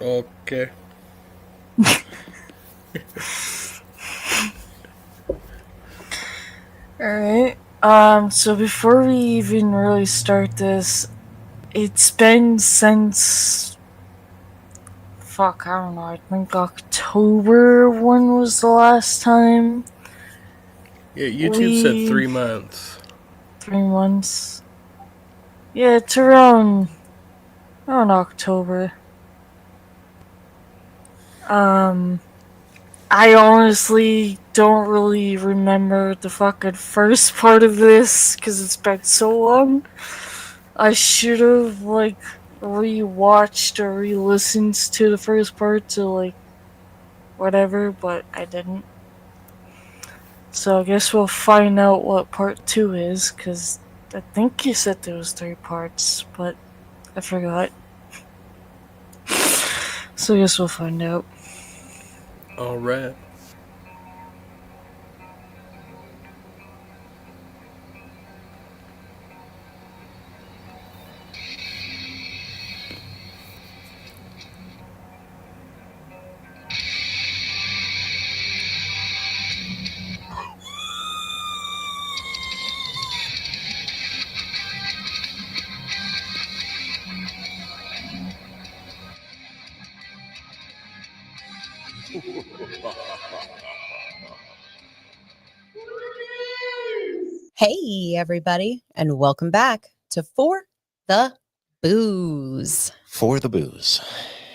Okay. Alright. So before we even really start this, it's been since fuck, I don't know, I think October when was the last time Yeah, YouTube said we 3 months. 3 months. Yeah, it's around October. Um I honestly don't really remember the fucking first part of this because it's been so long. I should have rewatched or re-listened to the first part to whatever, but I didn't. So I guess we'll find out what part 2 is, because I think you said there was 3 parts, but I forgot. So I guess we'll find out. All right. Hey, everybody, and welcome back to For the Booze. For the Booze.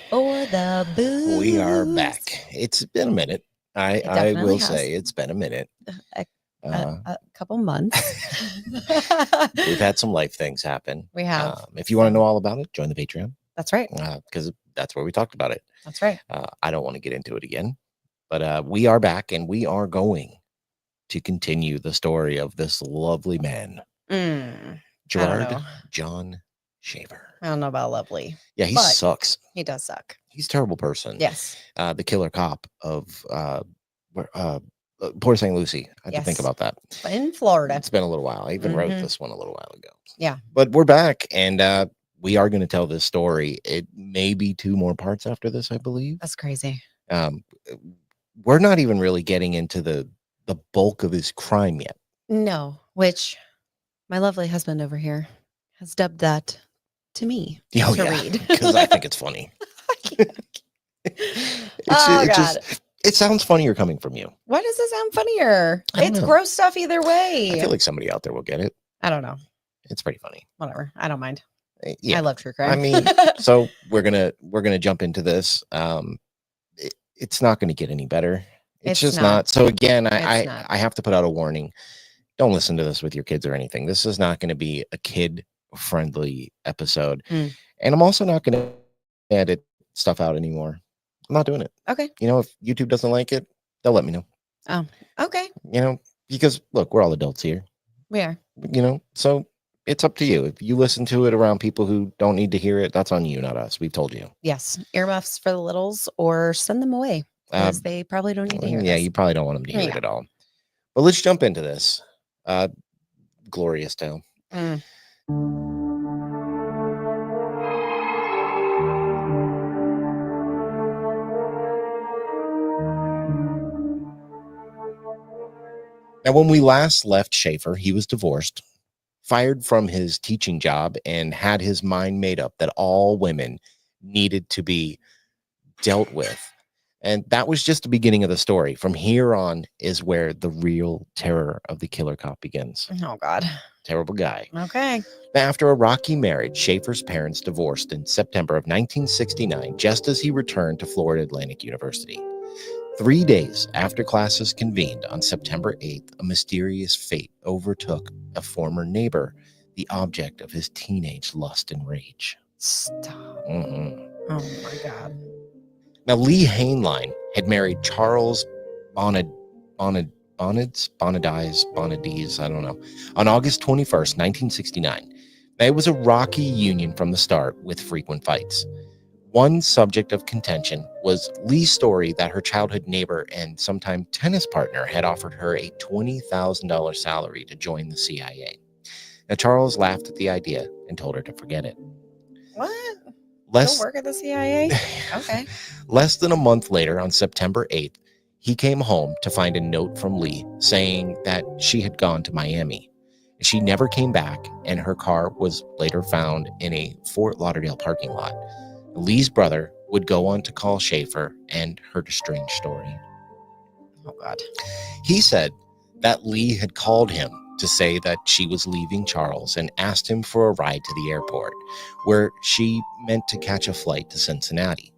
For the Booze. We are back. It's been a minute. I will say it's been a minute. A couple months. We've had some life things happen. We have. If you want to know all about it, join the Patreon. That's right. Because that's where we talked about it. That's right. I don't want to get into it again. But we are back, and we are going to continue the story of this lovely man, Gerard John Shaver. I don't know about lovely. Yeah, he sucks. He does suck. He's a terrible person. Yes. The killer cop of Port St. Lucie. I had to think about that. In Florida. It's been a little while. I even wrote this one a little while ago. Yeah. But we're back, and we are going to tell this story. It may be 2 more parts after this, I believe. That's crazy. We're not even really getting into the bulk of his crime yet. No, which my lovely husband over here has dubbed that to me to read. Because I think it's funny. It sounds funnier coming from you. Why does it sound funnier? It's gross stuff either way. I feel like somebody out there will get it. I don't know. It's pretty funny. Whatever. I don't mind. Yeah. I love true crime. I mean, so we're gonna jump into this. It's not gonna get any better. It's just not. So again, I have to put out a warning. Don't listen to this with your kids or anything. This is not going to be a kid-friendly episode. And I'm also not going to edit stuff out anymore. I'm not doing it. Okay. You know, if YouTube doesn't like it, they'll let me know. Oh, okay. You know, because look, we're all adults here. We are. You know, so it's up to you. If you listen to it around people who don't need to hear it, that's on you, not us. We've told you. Yes. Earmuffs for the littles, or send them away. Because they probably don't need to hear this. You probably don't want them to hear it at all. But let's jump into this. Glorious tale. Now, when we last left Schaefer, he was divorced, fired from his teaching job, and had his mind made up that all women needed to be dealt with. And that was just the beginning of the story. From here on is where the real terror of the killer cop begins. Oh, God. Terrible guy. Okay. After a rocky marriage, Schaefer's parents divorced in September of 1969, just as he returned to Florida Atlantic University. 3 days after classes convened on September 8th, a mysterious fate overtook a former neighbor, the object of his teenage lust and rage. Stop. Mm-hmm. Oh, my God. Now, Lee Hainline had married Charles Bonadies, I don't know, on August 21st, 1969. Now, it was a rocky union from the start with frequent fights. One subject of contention was Lee's story that her childhood neighbor and sometime tennis partner had offered her a $20,000 salary to join the CIA. Now, Charles laughed at the idea and told her to forget it. What? Still work at the CIA? Okay. Less than a month later, on September 8th, he came home to find a note from Lee saying that she had gone to Miami. She never came back, and her car was later found in a Fort Lauderdale parking lot. Lee's brother would go on to call Schaefer and heard a strange story. Oh, God. He said that Lee had called him to say that she was leaving Charles and asked him for a ride to the airport, where she meant to catch a flight to Cincinnati.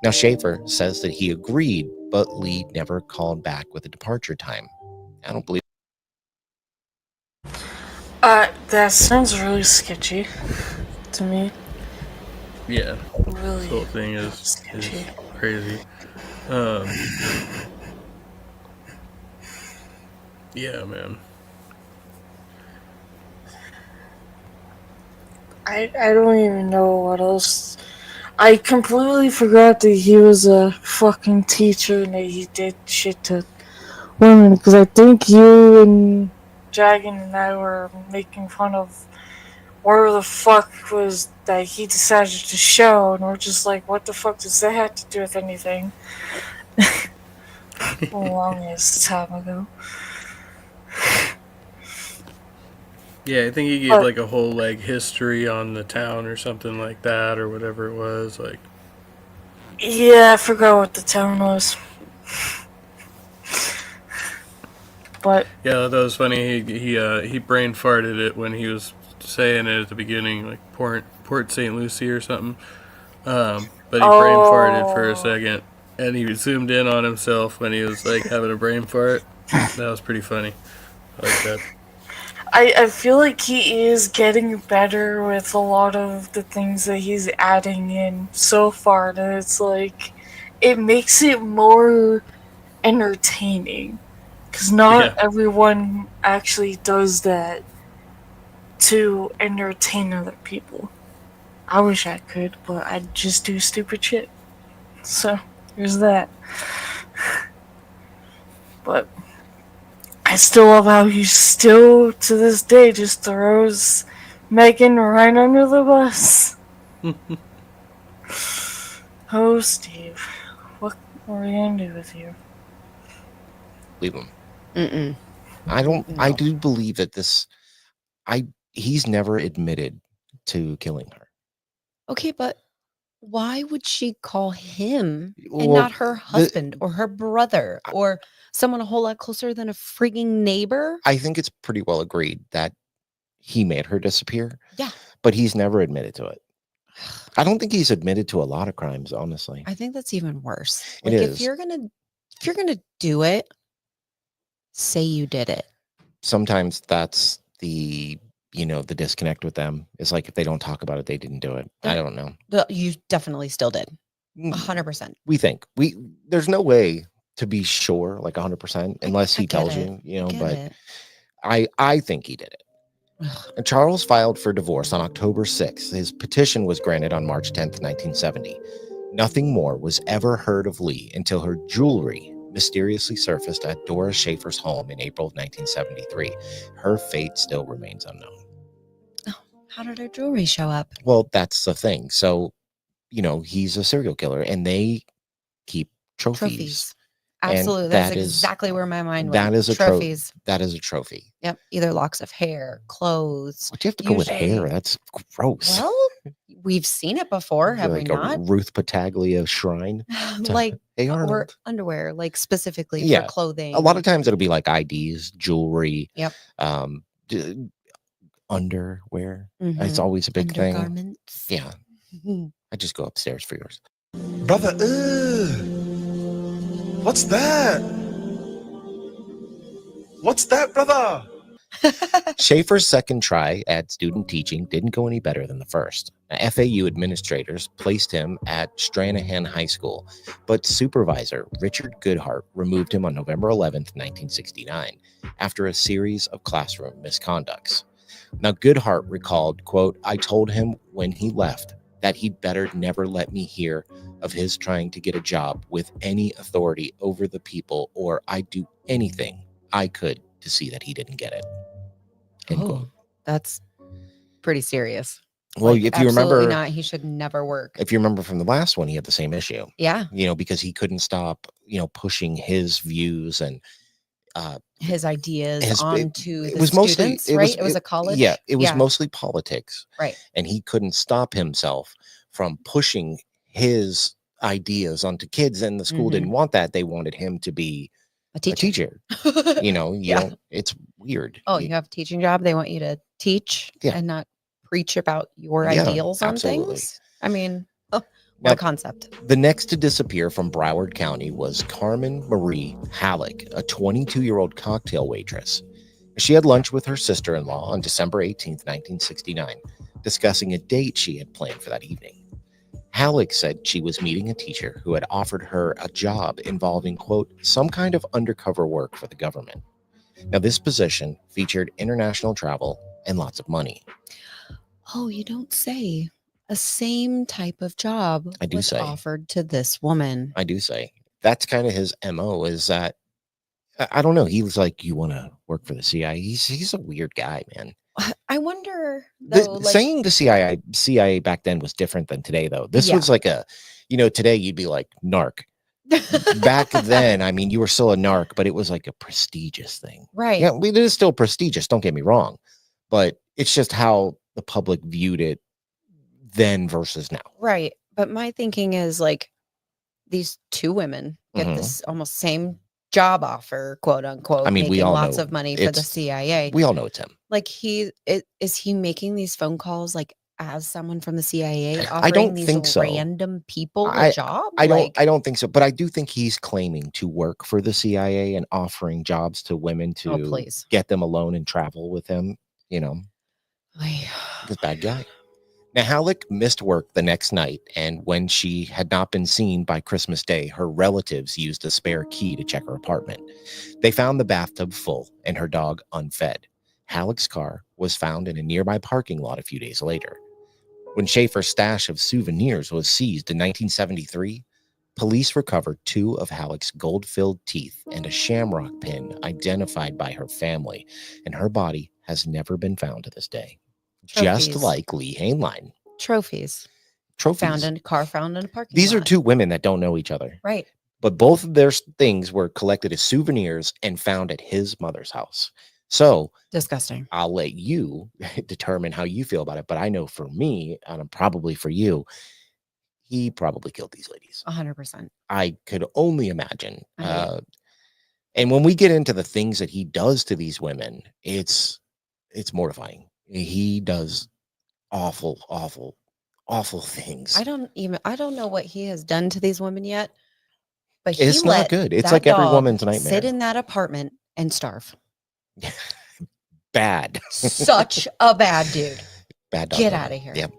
Now, Schaefer says that he agreed, but Lee never called back with a departure time. I don't believe. That sounds really sketchy to me. Yeah. Really. This whole thing is crazy. Yeah, man. I don't even know what else. I completely forgot that he was a fucking teacher and that he did shit to women, because I think you and Dragon and I were making fun of where the fuck was that he decided to show, and we're just like, what the fuck does that have to do with anything? A longest time ago. Yeah, I think he gave like a whole like history on the town or something like that, or whatever it was. Like, yeah, I forgot what the town was. But yeah, that was funny. He brain farted it when he was saying it at the beginning, like Port St. Lucie or something. But he brain farted for a second, and he zoomed in on himself when he was like having a brain fart. That was pretty funny. I like that. I feel like he is getting better with a lot of the things that he's adding in so far, that it's like, it makes it more entertaining. Because not everyone actually does that to entertain other people. I wish I could, but I just do stupid shit. So, there's that. But I still love how he still, to this day, just throws Megan right under the bus. Oh, Steve. What are we gonna do with you? Leave him. Mm-mm. I do believe that he's never admitted to killing her. Okay, but why would she call him and not her husband or her brother or someone a whole lot closer than a freaking neighbor? I think it's pretty well agreed that he made her disappear. Yeah. But he's never admitted to it. I don't think he's admitted to a lot of crimes, honestly. I think that's even worse. It Like, is. if you're gonna do it, say you did it. Sometimes that's the disconnect with them. It's like, if they don't talk about it, they didn't do it. I don't know. You definitely still did. 100%. We think there's no way to be sure, like 100%, unless he tells you, but I think he did it. And Charles filed for divorce on October 6th. His petition was granted on March 10th, 1970. Nothing more was ever heard of Lee until her jewelry mysteriously surfaced at Dora Schaefer's home in April of 1973. Her fate still remains unknown. Oh, how did her jewelry show up? Well, that's the thing. So, he's a serial killer, and they keep trophies. Absolutely. That's exactly where my mind went. That is a trophies. That is a trophy. Yep. Either locks of hair, clothes. What do you have to go with hair? That's gross. Well, we've seen it before, have we not? A Ruth Pataglia shrine. Like, hey, or underwear, like specifically for clothing. A lot of times it'll be like IDs, jewelry. Yep. Underwear. It's always a big thing. Undergarments. Yeah. I just go upstairs for yours. Brother, what's that? What's that, brother? Schaefer's second try at student teaching didn't go any better than the first. FAU administrators placed him at Stranahan High School, but supervisor Richard Goodhart removed him on November 11th, 1969, after a series of classroom misconducts. Now, Goodhart recalled, quote, "I told him when he left that he'd better never let me hear of his trying to get a job with any authority over the people, or I'd do anything I could to see that he didn't get it." Oh, that's pretty serious. Well, Like, if you absolutely remember, not. He should never work. if you remember from the last one, he had the same issue. Yeah. Because he couldn't stop, pushing his views and His ideas his. onto It the was mostly students, right? It was a college. Yeah, it was mostly politics, right. and he couldn't stop himself from pushing his ideas onto kids. And the school didn't want that; they wanted him to be A a teacher. You Yeah. don't. It's weird. Oh, you have a teaching job. They want you to teach Yeah. and not preach about your Yeah, ideals on absolutely. things. I mean, what Now, a concept. The next to disappear from Broward County was Carmen Marie Halleck, a 22-year-old cocktail waitress. She had lunch with her sister-in-law on December 18th, 1969, discussing a date she had planned for that evening. Halleck said she was meeting a teacher who had offered her a job involving, quote, some kind of undercover work for the government. Now, this position featured international travel and lots of money. Oh, you don't say. A same type of job I do was say. offered to this woman. I do say. That's kind of his MO, is that, I don't know. He was like, you want to work for the CIA? He's a weird guy, man. I wonder, though, Saying the CIA back then was different than today, though. This was like today you'd be like narc. Back then, I mean, you were still a narc, but it was like a prestigious thing. Right. Yeah, it is still prestigious. Don't get me wrong. But it's just how the public viewed it then versus now. Right. But my thinking is like these two women get Mhm. this almost same job offer, quote unquote, I mean, we making all lots know of money for the it's- CIA. We all know it's him. Like is he making these phone calls like as someone from the CIA I don't offering these think so. random people a job? I don't think so, but I do think he's claiming to work for the CIA and offering jobs to women to please. get them alone and travel with him. This bad guy. Now, Halleck missed work the next night, and when she had not been seen by Christmas Day, her relatives used a spare key to check her apartment. They found the bathtub full and her dog unfed. Halleck's car was found in a nearby parking lot a few days later. When Schaefer's stash of souvenirs was seized in 1973, police recovered 2 of Halleck's gold-filled teeth and a shamrock pin identified by her family, and her body has never been found to this day. Just Trophies. like Lee Hainline. Trophies. Trophies. Found in a car found in a parking These lot. are 2 women that don't know each other. Right. But both of their things were collected as souvenirs and found at his mother's house. So Disgusting. I'll let you determine how you feel about it. But I know for me, and probably for you, he probably killed these ladies. 100%. I could only imagine. I- And when we get into the things that he does to these women, it's mortifying. He does awful, awful, awful things. I don't know what he has done to these women yet, but It's he not let good. It's that like every dog woman's nightmare. sit in that apartment and starve. Bad. Such a bad dude. Bad dog. Get owner. out of here. Yep.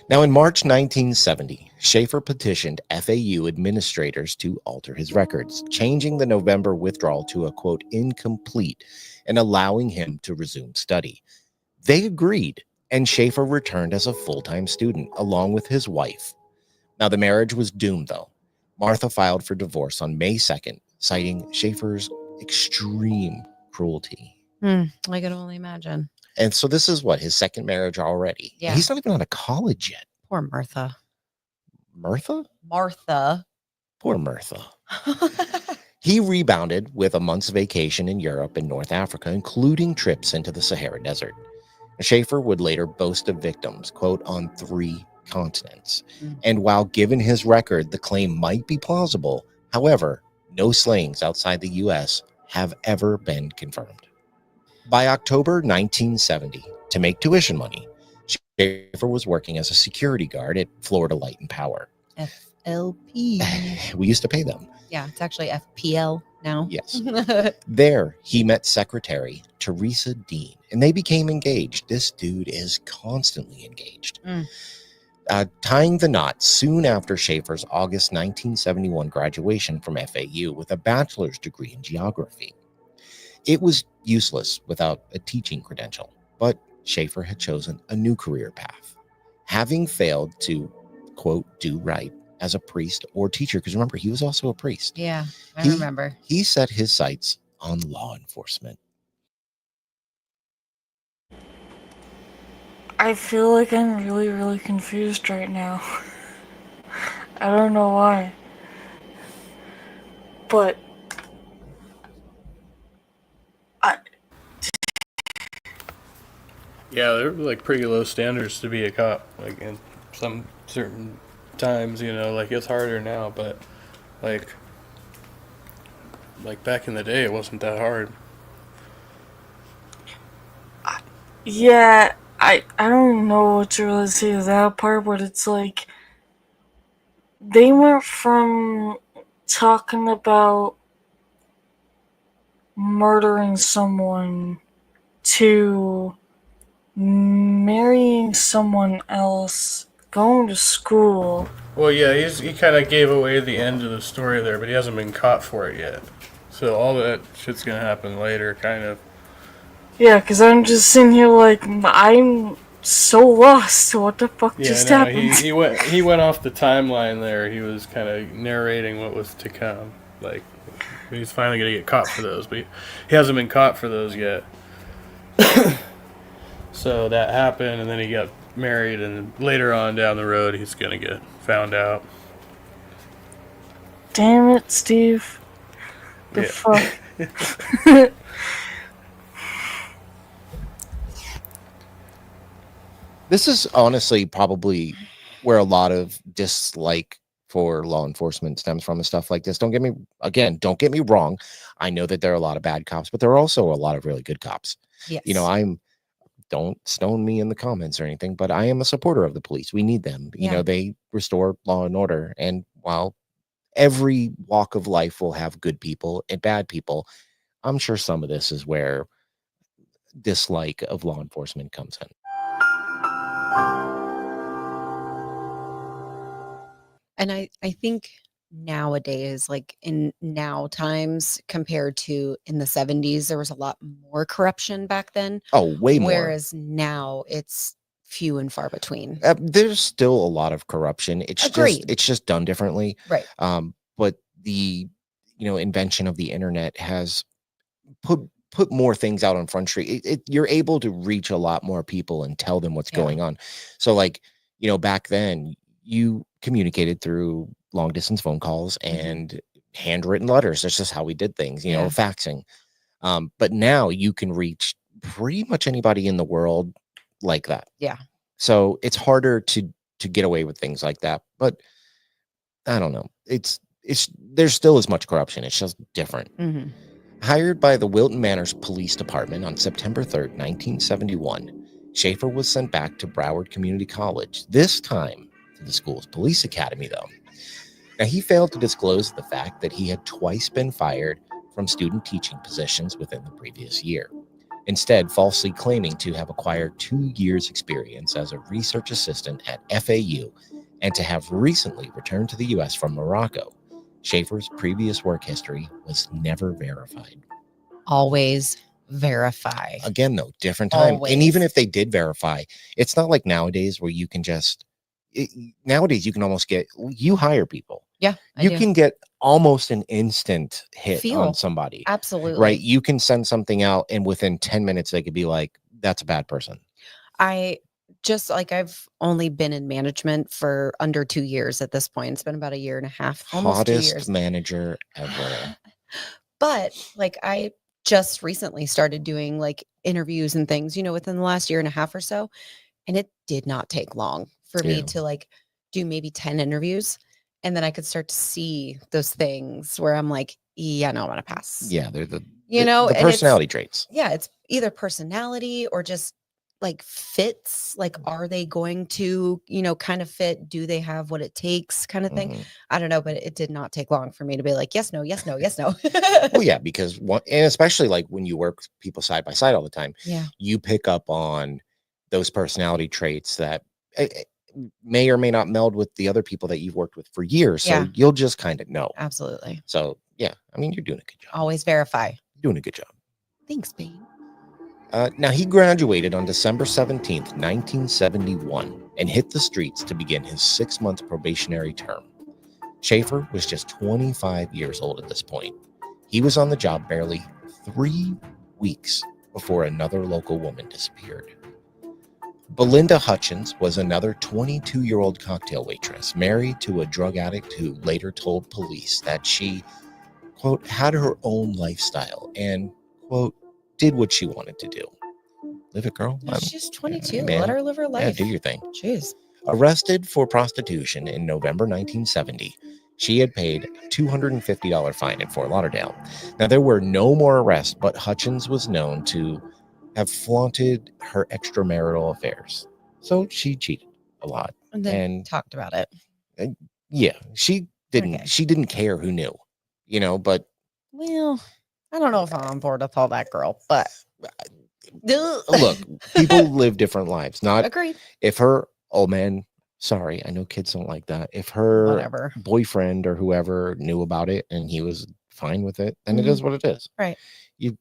Now, in March 1970, Schaefer petitioned FAU administrators to alter his records, changing the November withdrawal to a, quote, incomplete and allowing him to resume study. They agreed, and Schaefer returned as a full-time student along with his wife. Now, the marriage was doomed, though. Martha filed for divorce on May 2nd, citing Schaefer's extreme cruelty. I can only imagine. And so this is his second marriage already. Yeah. He's not even out of college yet. Poor Martha. Martha? Poor Martha. He rebounded with a month's vacation in Europe and North Africa, including trips into the Sahara Desert. Schaefer would later boast of victims, quote, on 3 continents. And while given his record, the claim might be plausible, however, no slayings outside the U.S. have ever been confirmed. By October 1970, to make tuition money, Schaefer was working as a security guard at Florida Light and Power. FLP. We used to pay them. Yeah, it's actually FPL now. Yes. There, he met secretary Teresa Dean, and they became engaged. This dude is constantly engaged. Tying the knot soon after Schaefer's August 1971 graduation from FAU with a bachelor's degree in geography. It was useless without a teaching credential, but Schaefer had chosen a new career path. Having failed to, quote, do right as a priest or teacher, because remember, he was also a priest. Yeah, I remember. He set his sights on law enforcement. I feel like I'm really, really confused right now. I don't know why. But Yeah, they're like pretty low standards to be a cop. Like in some certain times, like it's harder now, but like back in the day, it wasn't that hard. yeah, I don't know what to really say to that part, but it's like they went from talking about murdering someone to marrying someone else, going to school. Well, yeah, he kind of gave away the end of the story there, but he hasn't been caught for it yet. So all that shit's gonna happen later, kind of. Yeah, because I'm just sitting here like, I'm so lost. What the fuck just No, happened? he went off the timeline there. He was kind of narrating what was to come. Like he's finally gonna get caught for those, but he hasn't been caught for those yet. So that happened, and then he got married, and later on down the road, he's gonna get found out. Damn it, Steve. The Yeah. fuck? This is honestly probably where a lot of dislike for law enforcement stems from and stuff like this. Don't get me wrong. I know that there are a lot of bad cops, but there are also a lot of really good cops. Yes. Don't stone me in the comments or anything, but I am a supporter of the police. We need them. They restore law and order. And while every walk of life will have good people and bad people, I'm sure some of this is where dislike of law enforcement comes in. And I think nowadays, like in now times compared to in the 70s, there was a lot more corruption back then. Oh, way more. Whereas now it's few and far between. There's still a lot of corruption. It's just done differently. Right. But the invention of the internet has put more things out on Front Street. You're able to reach a lot more people and tell them what's going on. So like, back then you communicated through long distance phone calls and handwritten letters. That's just how we did things, faxing. But now you can reach pretty much anybody in the world like that. Yeah. So it's harder to get away with things like that. But I don't know. There's still as much corruption. It's just different. Mm-hmm. Hired by the Wilton Manors Police Department on September 3rd, 1971, Schaefer was sent back to Broward Community College, this time to the school's police academy, though. Now, he failed to disclose the fact that he had twice been fired from student teaching positions within the previous year, instead falsely claiming to have acquired 2 years' experience as a research assistant at FAU and to have recently returned to the U.S. from Morocco. Schaefer's previous work history was never verified. Always verify. Again, though, different time. Always. And even if they did verify, it's not like nowadays where you can nowadays you can almost you hire people. Yeah. You can get almost an instant hit on somebody. Absolutely. Right. You can send something out and within 10 minutes, they could be like, that's a bad person. I've only been in management for under 2 years at this point. It's been about 1.5 years, almost Hottest 2 years. manager ever. But like I just recently started doing like interviews and things, within the last 1.5 years or so. And it did not take long for me to like do maybe 10 interviews. And then I could start to see those things where I'm like, yeah, no, I'm going to pass. Yeah. They're the personality traits. Yeah. It's either personality or just like fits. Like, are they going to, kind of fit? Do they have what it takes kind of thing? I don't know, but it did not take long for me to be like, yes, no, yes, no, yes, no. Well, yeah, because and especially like when you work with people side by side all the time, you pick up on those personality traits that may or may not meld with the other people that you've worked with for years. So you'll just kind of know. Absolutely. So yeah, I mean, you're doing a good job. Always verify. You're doing a good job. Thanks, Bane. Now, he graduated on December 17th, 1971, and hit the streets to begin his 6-month probationary term. Schaefer was just 25 years old at this point. He was on the job barely 3 weeks before another local woman disappeared. Belinda Hutchins was another 22-year-old cocktail waitress married to a drug addict who later told police that she, quote, had her own lifestyle and, quote, did what she wanted to do. Live it, girl. She's 22. Man, Let her live her life. Yeah, do your thing. Jeez. Arrested for prostitution in November 1970, she had paid a $250 fine in Fort Lauderdale. Now, there were no more arrests, but Hutchins was known to have flaunted her extramarital affairs. So she cheated a lot. And then talked about it. Yeah, she didn't. Okay. She didn't care who knew, but. Well, I don't know if I'm on board with all that, girl, but. Look, people live different lives. Not agreed. If her, oh man, sorry, I know kids don't like that. If her boyfriend or whoever knew about it and he was fine with it, then it is what it is. Right. You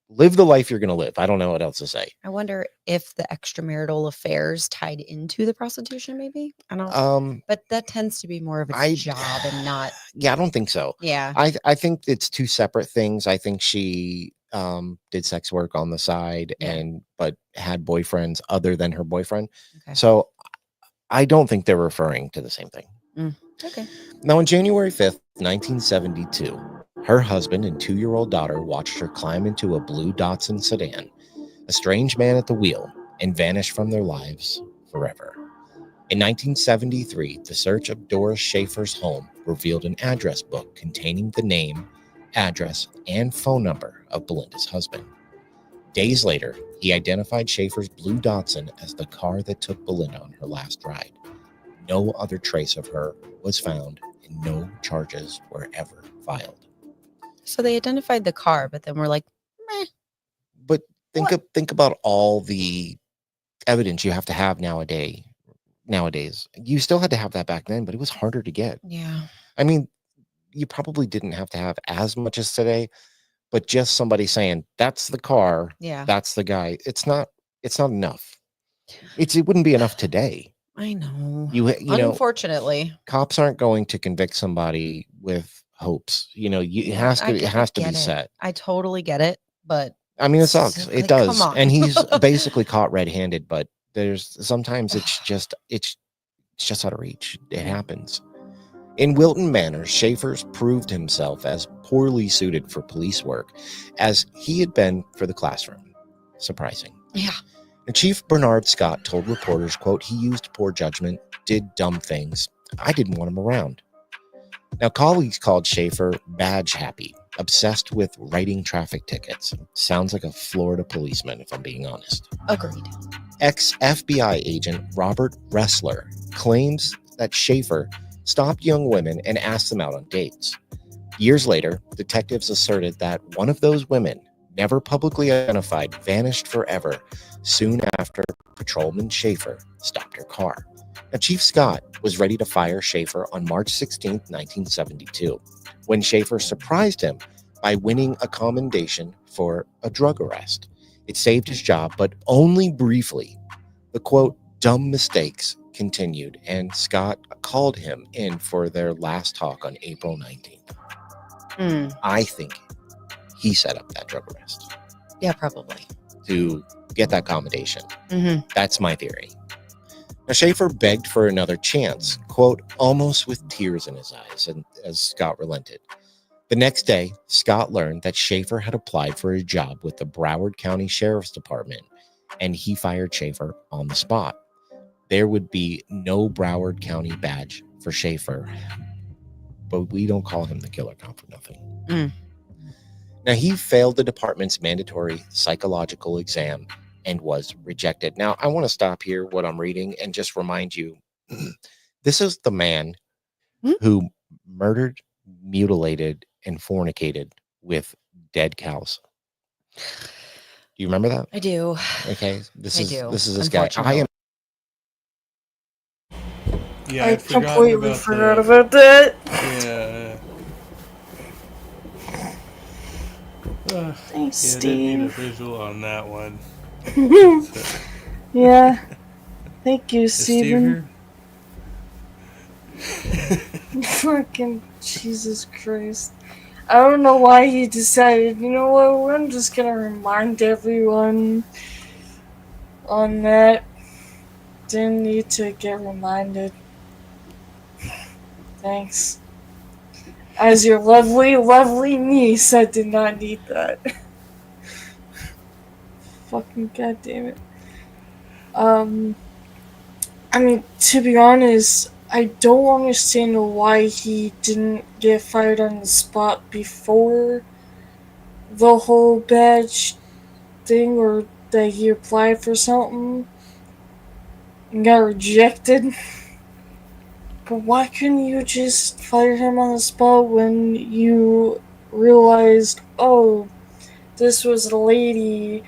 live the life you're going to live. I don't know what else to say. I wonder if the extramarital affairs tied into the prostitution, maybe. I don't. But that tends to be more of a job and not. Yeah, I don't think so. Yeah. I think it's two separate things. I think she did sex work on the side but had boyfriends other than her boyfriend. Okay. So I don't think they're referring to the same thing. Okay. Now, on January 5th, 1972, her husband and 2-year-old daughter watched her climb into a blue Datsun sedan, a strange man at the wheel, and vanish from their lives forever. In 1973, the search of Doris Schaefer's home revealed an address book containing the name, address, and phone number of Belinda's husband. Days later, he identified Schaefer's blue Datsun as the car that took Belinda on her last ride. No other trace of her was found, and no charges were ever filed. So they identified the car, but then we're like, meh. But think about all the evidence you have to have nowadays. You still had to have that back then, but it was harder to get. Yeah. I mean, you probably didn't have to have as much as today, but just somebody saying that's the car, that's the guy. It's not enough. It wouldn't be enough today. I know. You Unfortunately, cops aren't going to convict somebody with hopes. It has to be set. I totally get it, but I mean, it sucks. It does. And he's basically caught red-handed, but sometimes it's just out of reach. It happens. In Wilton Manor, Schaefer's proved himself as poorly suited for police work as he had been for the classroom. Surprising. Yeah. And Chief Bernard Scott told reporters, quote, he used poor judgment, did dumb things. I didn't want him around. Now, colleagues called Schaefer badge happy, obsessed with writing traffic tickets. Sounds like a Florida policeman, if I'm being honest. Agreed. Ex-FBI agent Robert Ressler claims that Schaefer stopped young women and asked them out on dates. Years later, detectives asserted that one of those women, never publicly identified, vanished forever soon after Patrolman Schaefer stopped her car. Now, Chief Scott was ready to fire Schaefer on March 16, 1972, when Schaefer surprised him by winning a commendation for a drug arrest. It saved his job, but only briefly. The, quote, dumb mistakes continued, and Scott called him in for their last talk on April 19th. I think he set up that drug arrest. Yeah, probably. To get that commendation. That's my theory. Now, Schaefer begged for another chance, quote, almost with tears in his eyes, and as Scott relented. The next day, Scott learned that Schaefer had applied for a job with the Broward County Sheriff's Department, and he fired Schaefer on the spot. There would be no Broward County badge for Schaefer, but we don't call him the killer cop for nothing. Now, he failed the department's mandatory psychological exam and was rejected. Now, I want to stop here what I'm reading and just remind you, this is the man who murdered, mutilated, and fornicated with dead cows. Do you remember that? I do. Okay, this is this guy. Yeah, I completely forgot about that. Yeah. Thanks, Steve. Didn't need a visual on that one. Yeah. Thank you, Steven. Fucking Jesus Christ. I don't know why he decided, you know what, I'm just gonna remind everyone on that. didn't need to get reminded. Thanks. As your lovely, lovely niece, I did not need that. Fucking goddamn it. I mean, to be honest, I don't understand why he didn't get fired on the spot before the whole badge thing, or that he applied for something and got rejected. But why couldn't you just fire him on the spot when you realized, oh, this was a lady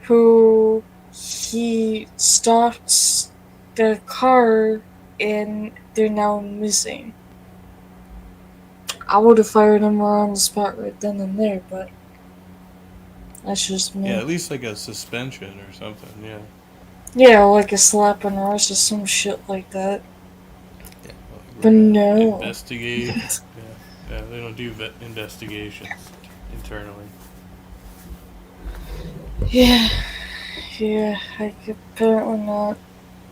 who he stopped their car and they're now missing? I would have fired him on the spot right then and there, but that's just me. Yeah, at least like a suspension or something, yeah. Yeah, like a slap on the wrist or some shit like that. Yeah, like But no. Investigate. yeah, they don't do investigations internally. Yeah, apparently not.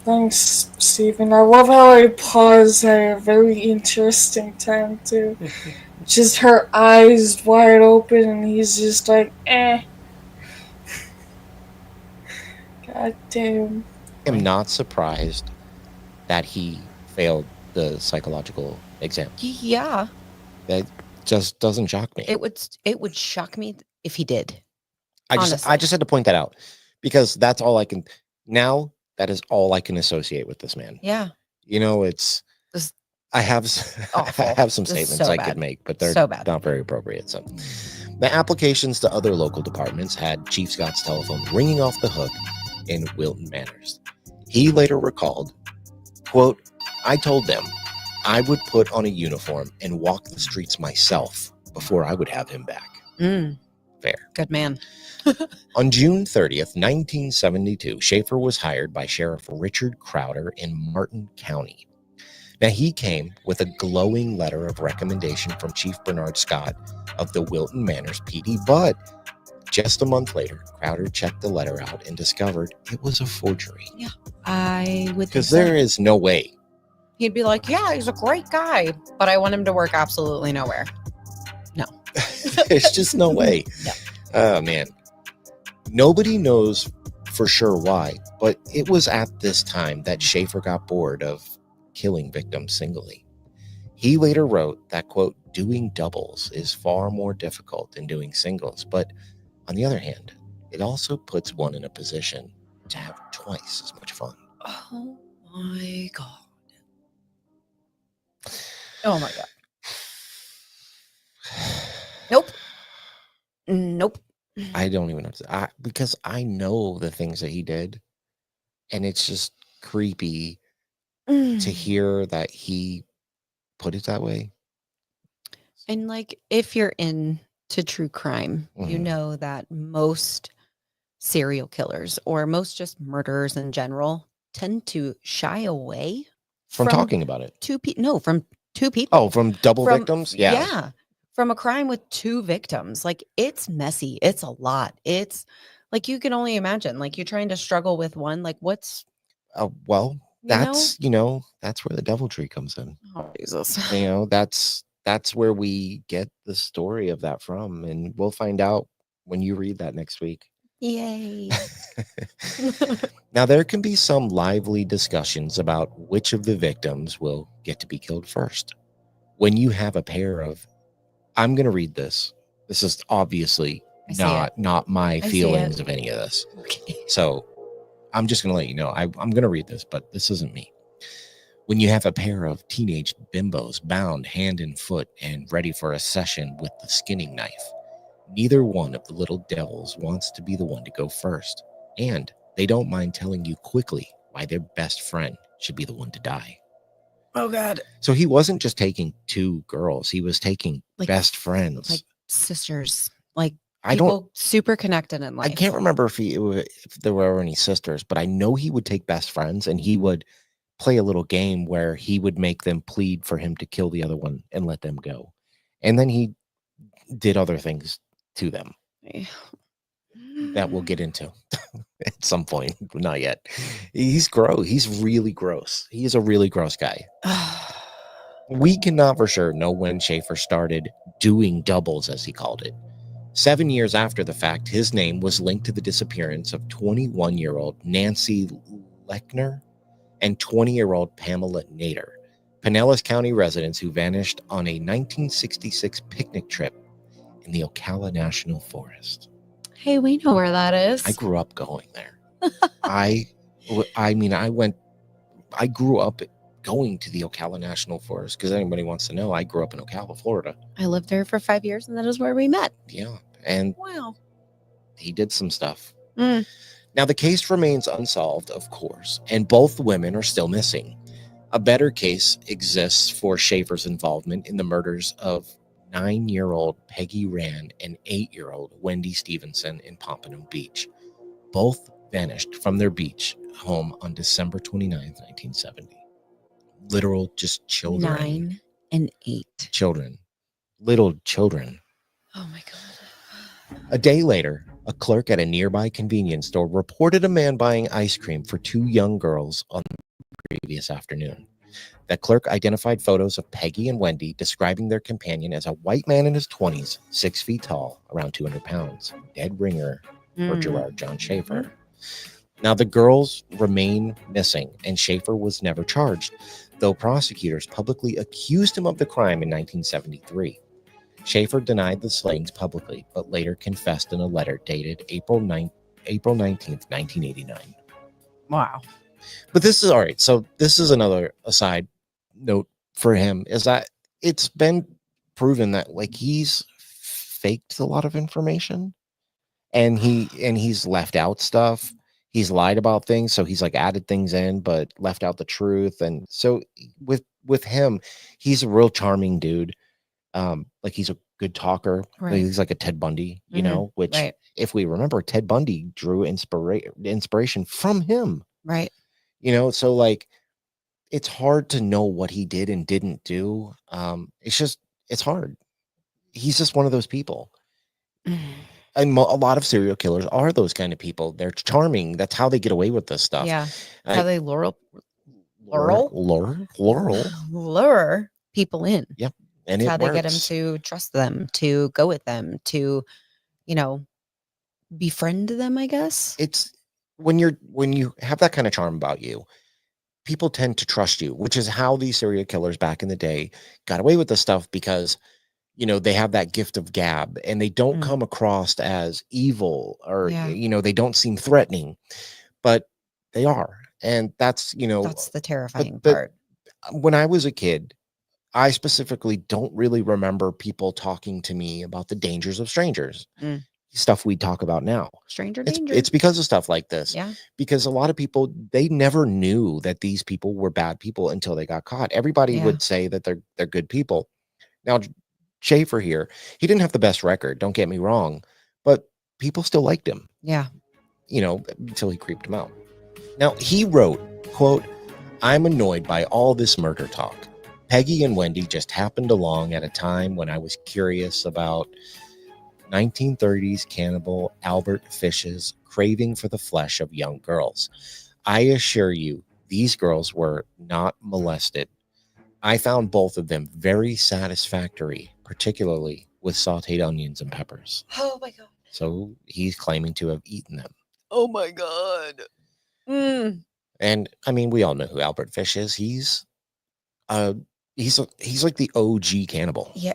Thanks, Steven. I love how I paused at a very interesting time, too. Just her eyes wide open, and he's just like, eh. God damn. I'm not surprised that he failed the psychological exam. Yeah. That just doesn't shock me. It would shock me if he did. I just had to point that out because that's all I can now. That is all I can associate with this man. Yeah. You know, I have some statements I could make, but they're not very appropriate. So the applications to other local departments had Chief Scott's telephone ringing off the hook in Wilton Manors. He later recalled, quote, "I told them I would put on a uniform and walk the streets myself before I would have him back." Fair. Good man. On June 30th, 1972, Schaefer was hired by Sheriff Richard Crowder in Martin County. Now, he came with a glowing letter of recommendation from Chief Bernard Scott of the Wilton Manors PD, but just a month later, Crowder checked the letter out and discovered it was a forgery. Yeah, I would. Because there is no way. He'd be like, yeah, he's a great guy, but I want him to work absolutely nowhere. No. There's just no way. No. Oh, man. Nobody knows for sure why, but it was at this time that Schaefer got bored of killing victims singly. He later wrote that, quote, "doing doubles is far more difficult than doing singles, but on the other hand, it also puts one in a position to have twice as much fun." Oh my God. Oh my God. Nope. I don't even know because I know the things that he did, and it's just creepy to hear that he put it that way. And like, if you're into true crime, you know that most serial killers or most just murderers in general tend to shy away from talking about it. From two people. Oh, from double victims? Yeah. From a crime with two victims. Like, it's messy. It's a lot. It's like, you can only imagine, like, you're trying to struggle with one, like, what's well, that's that's where the deviltry comes in. Oh, Jesus. That's where we get the story of that from, and we'll find out when you read that next week. Yay. Now, there can be some lively discussions about which of the victims will get to be killed first. When you have a pair of, I'm going to read this. This is obviously not my feelings of any of this. Okay. So I'm just going to let you know. I'm going to read this, but this isn't me. When you have a pair of teenage bimbos bound hand and foot and ready for a session with the skinning knife, neither one of the little devils wants to be the one to go first, and they don't mind telling you quickly why their best friend should be the one to die. Oh, God. So he wasn't just taking two girls. He was taking best friends. Like sisters. Like people super connected in life. I can't remember if there were any sisters, but I know he would take best friends and he would play a little game where he would make them plead for him to kill the other one and let them go. And then he did other things to them. that we'll get into at some point. Not yet. He's gross. He's really gross. He is a really gross guy. We cannot for sure know when Schaefer started doing doubles, as he called it. 7 years after the fact, his name was linked to the disappearance of 21-year-old Nancy Lechner and 20-year-old Pamela Nader, Pinellas County residents who vanished on a 1966 picnic trip in the Ocala National Forest. Hey, we know where that is. I grew up going there. I grew up going to the Ocala National Forest, because anybody wants to know, I grew up in Ocala, Florida. I lived there for 5 years, and that is where we met. Yeah, and wow, he did some stuff. Now, the case remains unsolved, of course, and both women are still missing. A better case exists for Schaefer's involvement in the murders of 9-year-old Peggy Rand and 8-year-old Wendy Stevenson in Pompano Beach. Both vanished from their beach home on December 29th, 1970. Literal just children. 9 and 8. Children. Little children. Oh my God. A day later, a clerk at a nearby convenience store reported a man buying ice cream for 2 young girls on the previous afternoon. The clerk identified photos of Peggy and Wendy, describing their companion as a white man in his 20s, 6 feet tall, around 200 pounds, dead ringer for Gerard John Schaefer. Now, the girls remain missing, and Schaefer was never charged, though prosecutors publicly accused him of the crime in 1973. Schaefer denied the slayings publicly, but later confessed in a letter dated April 19th, 1989. Wow. But this is all right. So this is another aside note for him, is that it's been proven that like he's faked a lot of information, and he's left out stuff. He's lied about things, so he's like added things in but left out the truth. And so with him, he's a real charming dude. Like he's a good talker. Right. He's like a Ted Bundy, you know, which if we remember, Ted Bundy drew inspiration from him. Right. You know, so like it's hard to know what he did and didn't do. It's hard. He's just one of those people. And a lot of serial killers are those kind of people. They're charming. That's how they get away with this stuff. Yeah. How they lure people in. Yep. And it's how they get them to trust them, to go with them, to, befriend them, I guess. It's when you have that kind of charm about you, people tend to trust you, which is how these serial killers back in the day got away with this stuff, because they have that gift of gab, and they don't come across as evil or, they don't seem threatening, but they are. And that's the terrifying part. When I was a kid, I specifically don't really remember people talking to me about the dangers of strangers, stuff we talk about now. Stranger danger. It's because of stuff like this. Yeah. Because a lot of people, they never knew that these people were bad people until they got caught. Everybody would say that they're good people. Now, Schaefer here, he didn't have the best record, don't get me wrong, but people still liked him. Yeah. Until he creeped them out. Now, he wrote, quote, "I'm annoyed by all this murder talk. Peggy and Wendy just happened along at a time when I was curious about 1930s cannibal Albert Fish's craving for the flesh of young girls. I assure you, these girls were not molested. I found both of them very satisfactory, particularly with sauteed onions and peppers." Oh my God. So he's claiming to have eaten them. Oh my God. And I mean, we all know who Albert Fish is. He's like the OG cannibal. Yeah.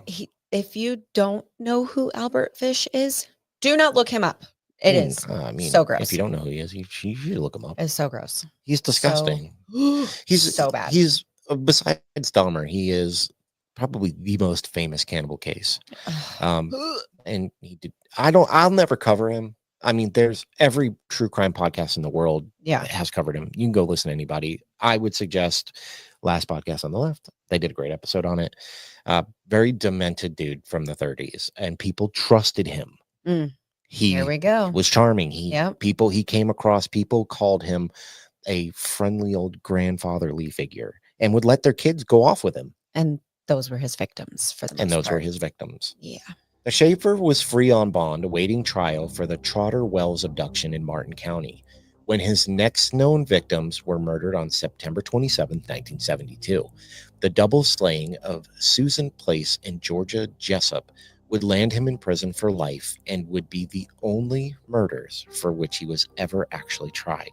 If you don't know who Albert Fish is, do not look him up. It is so gross. If you don't know who he is, you should look him up. It's so gross. He's disgusting. He's so bad. He's besides Dahmer, he is probably the most famous cannibal case. And he did. I'll never cover him. I mean, there's every true crime podcast in the world has covered him. You can go listen to anybody. I would suggest Last Podcast on the Left. They did a great episode on it. Very demented dude from the 30s, and people trusted him. Here we go. Was charming. He came across, people called him a friendly old grandfatherly figure and would let their kids go off with him. And those were his victims for the most part. Those were his victims. Yeah. Schaefer was free on bond awaiting trial for the Trotter Wells abduction in Martin County when his next known victims were murdered on September 27, 1972. The double slaying of Susan Place and Georgia Jessup would land him in prison for life and would be the only murders for which he was ever actually tried.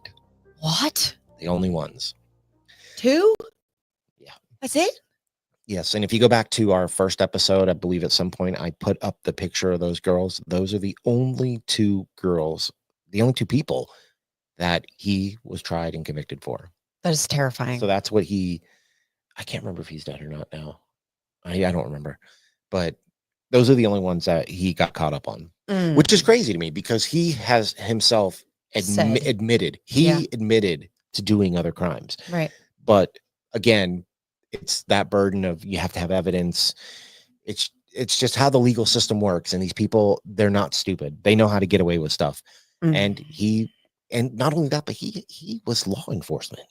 What? The only ones. 2? Yeah. That's it? Yes, and if you go back to our first episode, I believe at some point I put up the picture of those girls. Those are the only 2 girls, the only 2 people that he was tried and convicted for. That is terrifying. So that's what I can't remember if he's dead or not now. I don't remember. But those are the only ones that he got caught up on, which is crazy to me because he has himself admitted. He admitted to doing other crimes. Right. But again, it's that burden of you have to have evidence. It's just how the legal system works. And these people, they're not stupid. They know how to get away with stuff. And not only that, but he was law enforcement.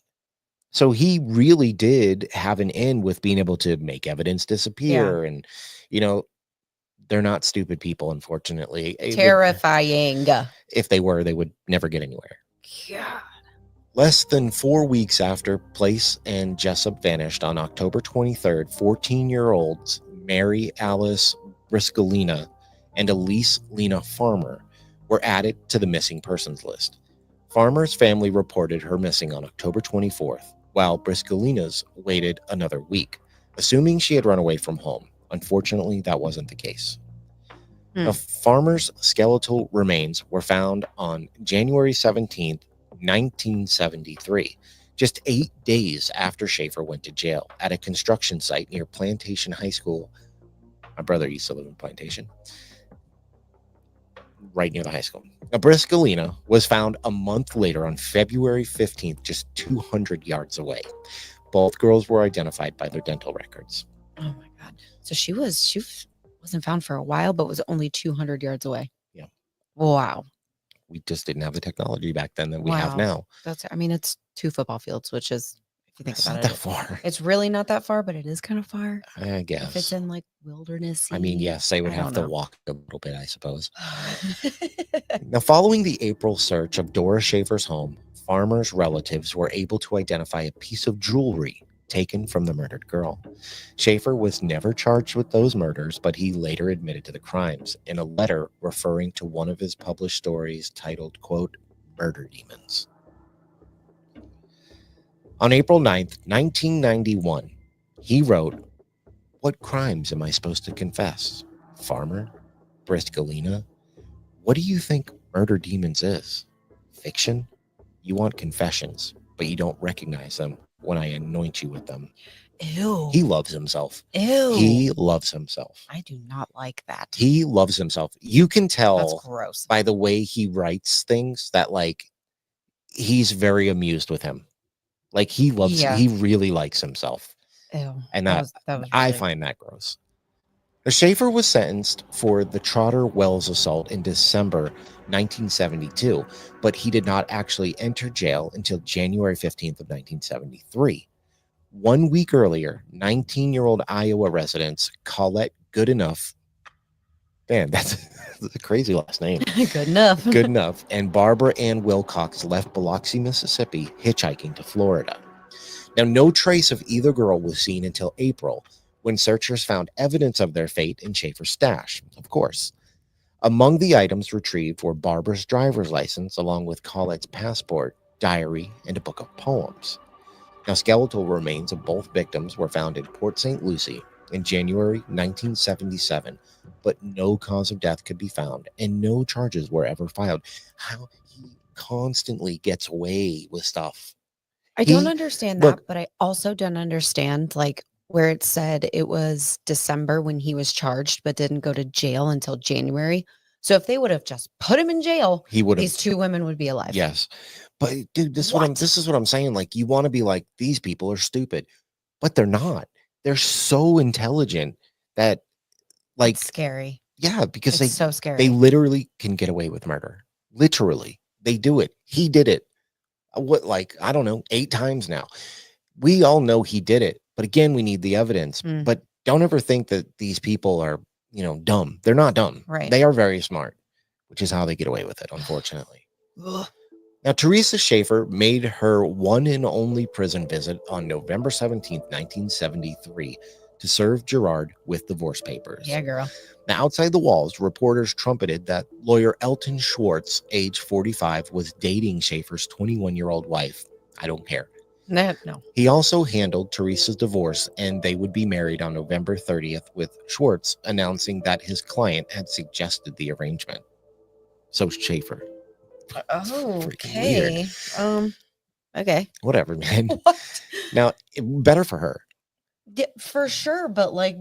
So he really did have an end with being able to make evidence disappear. And, they're not stupid people, unfortunately. Terrifying. If they were, they would never get anywhere. God. Less than 4 weeks after Place and Jessup vanished on October 23rd, 14-year-olds Mary Alice Briscolina and Elise Lena Farmer were added to the missing persons list. Farmer's family reported her missing on October 24th, while Briscolina's waited another week, assuming she had run away from home. Unfortunately, that wasn't the case. The Farmer's skeletal remains were found on January 17th, 1973, just 8 days after Schaefer went to jail at a construction site near Plantation High School. My brother used to live in Plantation, right near the high school. Now, Briscolina was found a month later on February 15th, just 200 yards away. Both girls were identified by their dental records. Oh my God. So she wasn't found for a while, but was only 200 yards away. Yeah. Wow. We just didn't have the technology back then that we have now. It's 2 football fields, which is, if you think about it, not that far. It's really not that far, but it is kind of far. I guess. If it's in like wilderness. I mean, yes, they would have to walk a little bit, I suppose. Now, following the April search of Dora Schaefer's home, Farmer's relatives were able to identify a piece of jewelry taken from the murdered girl. Schaefer was never charged with those murders, but he later admitted to the crimes in a letter referring to one of his published stories titled, quote, Murder Demons. On April 9th, 1991, he wrote, "What crimes am I supposed to confess? Farmer? Briscolina? What do you think Murder Demons is? Fiction? You want confessions, but you don't recognize them when I anoint you with them." Ew. He loves himself. Ew. He loves himself. I do not like that. He loves himself. You can tell That's gross. by the way he writes things that he's very amused with him. He really likes himself. Ew. And that was I really... find that gross. Schaefer was sentenced for the Trotter Wells assault in December 1972, but he did not actually enter jail until January 15th of 1973. 1 week earlier, 19-year-old Iowa residents Colette Goodenough, man, that's a crazy last name. Good enough. Good enough. And Barbara Ann Wilcox left Biloxi, Mississippi, hitchhiking to Florida. Now, no trace of either girl was seen until April, when searchers found evidence of their fate in Schaefer's stash, of course. Among the items retrieved were Barbara's driver's license, along with Colette's passport, diary, and a book of poems. Now, skeletal remains of both victims were found in Port St. Lucie in January 1977, but no cause of death could be found, and no charges were ever filed. How he constantly gets away with stuff. I don't understand that, but I also don't understand, where it said it was December when he was charged, but didn't go to jail until January. So if they would have just put him in jail, these 2 women would be alive. Yes. But dude, this is what I'm saying. You want to be like, these people are stupid, but they're not. They're so intelligent that it's scary. Yeah, because it's so scary. They literally can get away with murder. Literally. They do it. He did it. I don't know, 8 times now. We all know he did it. But again, we need the evidence. But don't ever think that these people are dumb. They're not dumb. Right. They are very smart, which is how they get away with it, unfortunately. Now, Teresa Schaefer made her one and only prison visit on November 17th, 1973, to serve Gerard with divorce papers. Yeah, girl. Now, outside the walls, reporters trumpeted that lawyer Elton Schwartz, age 45, was dating Schaefer's 21-year-old wife. I don't care. No. He also handled Teresa's divorce, and they would be married on November 30th, with Schwartz announcing that his client had suggested the arrangement. So Schaefer. Oh, Freaking weird. okay. Okay. Whatever, man. What? Now, better for her. Yeah, for sure, but like,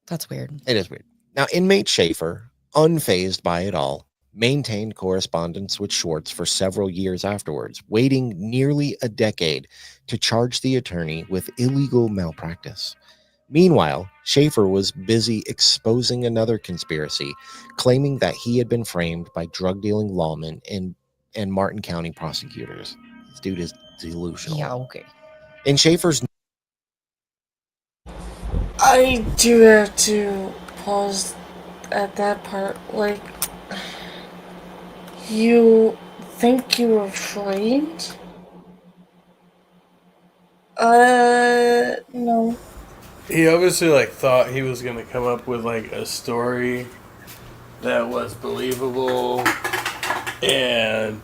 that's weird. It is weird. Now, inmate Schaefer, unfazed by it all, maintained correspondence with Schwartz for several years afterwards, waiting nearly a decade to charge the attorney with illegal malpractice. Meanwhile, Schaefer was busy exposing another conspiracy, claiming that he had been framed by drug-dealing lawmen and Martin County prosecutors. This dude is delusional. Yeah, okay. In Schaefer's... I do have to pause at that part. Like, you think you were framed? No. He obviously thought he was gonna come up with a story that was believable, and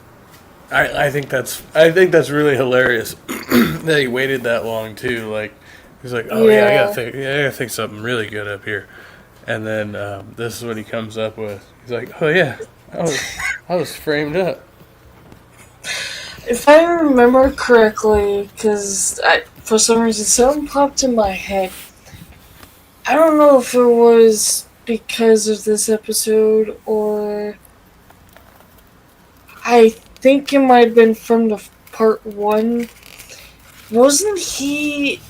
I think that's really hilarious that he waited that long too. He's like, oh yeah, I gotta think something really good up here, and then this is what he comes up with. He's like, oh yeah, I was framed up. If I remember correctly, because for some reason something popped in my head. I don't know if it was because of this episode or I think it might have been from the part 1. Wasn't he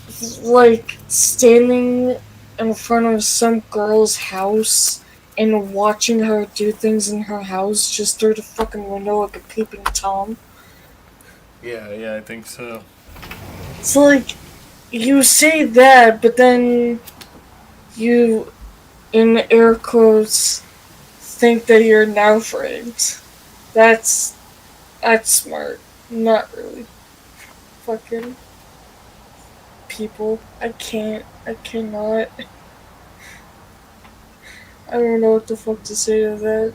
standing in front of some girl's house and watching her do things in her house just through the fucking window like a peeping Tom? Yeah, I think so. So you say that, but then you, in air quotes, think that you're now framed. That's smart. Not really. Fucking people. I cannot. I don't know what the fuck to say to that.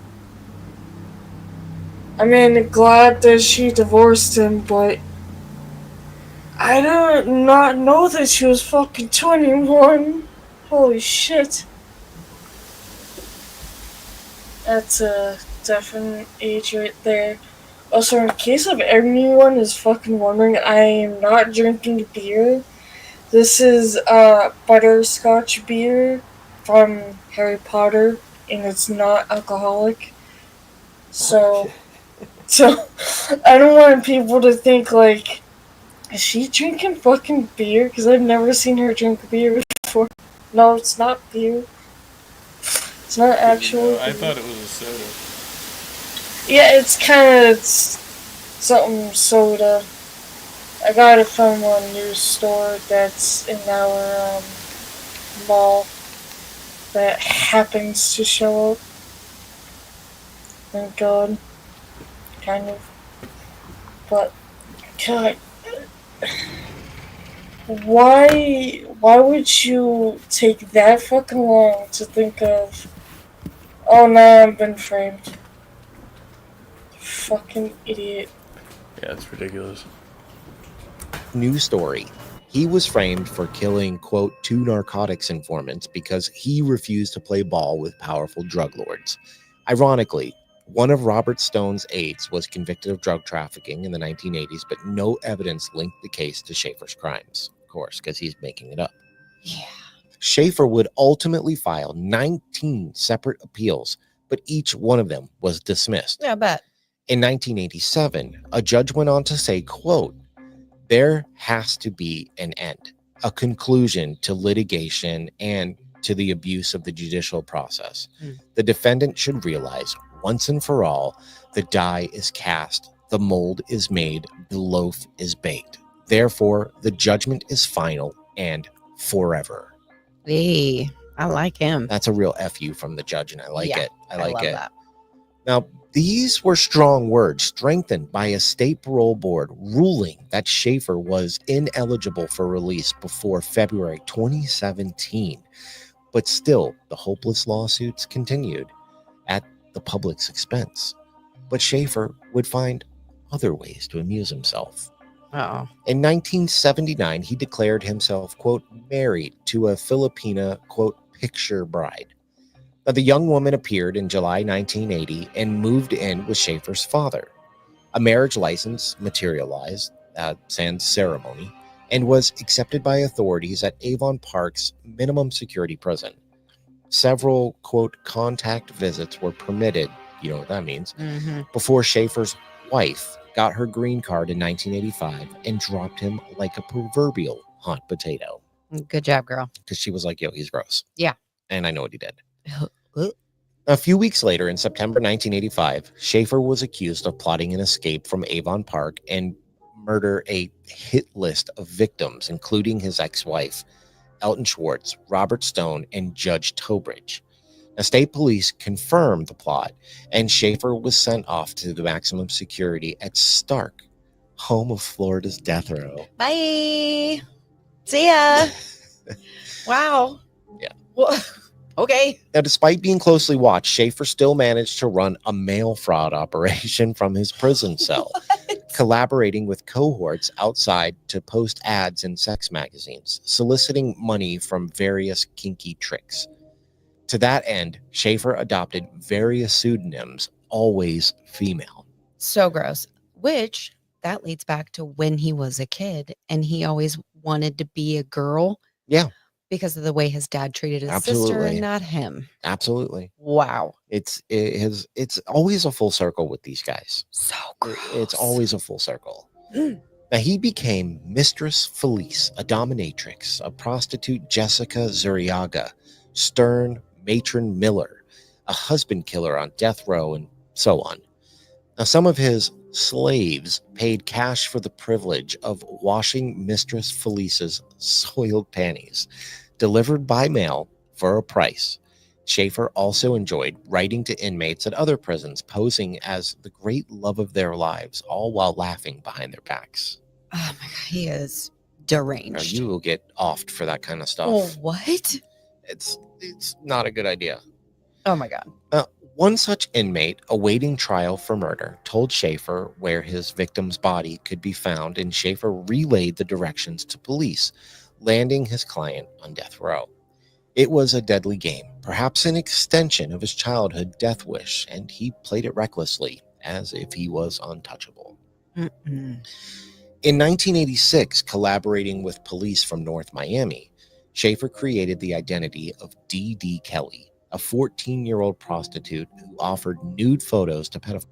I mean, glad that she divorced him, but I did not know that she was fucking 21. Holy shit. That's a definite age right there. Also, in case of anyone is fucking wondering, I am not drinking beer. This is butterscotch beer from Harry Potter, and it's not alcoholic. So I don't want people to think is she drinking fucking beer? Because I've never seen her drink beer before. No, it's not beer. It's not actual. I thought it was a soda. Yeah, it's something soda. I got it from a news store that's in our mall that happens to show up. Thank God. Kind of. But, God. Why would you take that fucking long to think of, oh, now I've been framed? Fucking idiot. Yeah, it's ridiculous. News story. He was framed for killing, quote, 2 narcotics informants because he refused to play ball with powerful drug lords. Ironically, one of Robert Stone's aides was convicted of drug trafficking in the 1980s, but no evidence linked the case to Schaefer's crimes, of course, because he's making it up. Yeah. Schaefer would ultimately file 19 separate appeals, but each one of them was dismissed. Yeah, I bet. In 1987, a judge went on to say, quote, there has to be an end, a conclusion to litigation and to the abuse of the judicial process. The defendant should realize once and for all, the die is cast, the mold is made, the loaf is baked. Therefore, the judgment is final and forever. Hey, I like him. That's a real FU from the judge, and I like it. I like love it. That. Now, these were strong words strengthened by a state parole board ruling that Schaefer was ineligible for release before February 2017. But still, the hopeless lawsuits continued at the public's expense. But Schaefer would find other ways to amuse himself. Oh. In 1979, he declared himself, quote, married to a Filipina, quote, picture bride. Now, the young woman appeared in July 1980 and moved in with Schaefer's father. A marriage license materialized sans ceremony and was accepted by authorities at Avon Park's minimum security prison. Several, quote, contact visits were permitted, you know what that means, before Schaefer's wife got her green card in 1985 and dropped him like a proverbial hot potato. Good job, girl. Because she was like, yo, he's gross. Yeah. And I know what he did. A few weeks later, in September 1985, Schaefer was accused of plotting an escape from Avon Park and murder a hit list of victims, including his ex-wife, Elton Schwartz, Robert Stone, and Judge Tobridge. Now, state police confirmed the plot, and Schaefer was sent off to the maximum security at Stark, home of Florida's death row. Bye. See ya. Wow. Yeah. Well, okay. Now, despite being closely watched, Schaefer still managed to run a mail fraud operation from his prison cell, collaborating with cohorts outside to post ads in sex magazines, soliciting money from various kinky tricks. To that end, Schaefer adopted various pseudonyms, always female. So gross. Which, that leads back to when he was a kid and he always wanted to be a girl. Yeah. Because of the way his dad treated his sister and not him. Absolutely. Wow. It's always a full circle with these guys. So gross. It's always a full circle. Now, he became Mistress Felice, a dominatrix, a prostitute Jessica Zuriaga, stern matron Miller, a husband killer on death row, and so on. Now, some of his slaves paid cash for the privilege of washing Mistress Felice's soiled panties, delivered by mail for a price. Schaefer also enjoyed writing to inmates at other prisons, posing as the great love of their lives, all while laughing behind their backs. Oh my God, he is deranged. Now, you will get offed for that kind of stuff. Oh, what? It's not a good idea. Oh my God. One such inmate awaiting trial for murder told Schaefer where his victim's body could be found, and Schaefer relayed the directions to police, landing his client on death row. It was a deadly game, perhaps an extension of his childhood death wish, and he played it recklessly, as if he was untouchable. In 1986, collaborating with police from North Miami, Schaefer created the identity of D.D. Kelly, a 14-year-old prostitute who offered nude photos to pedophiles.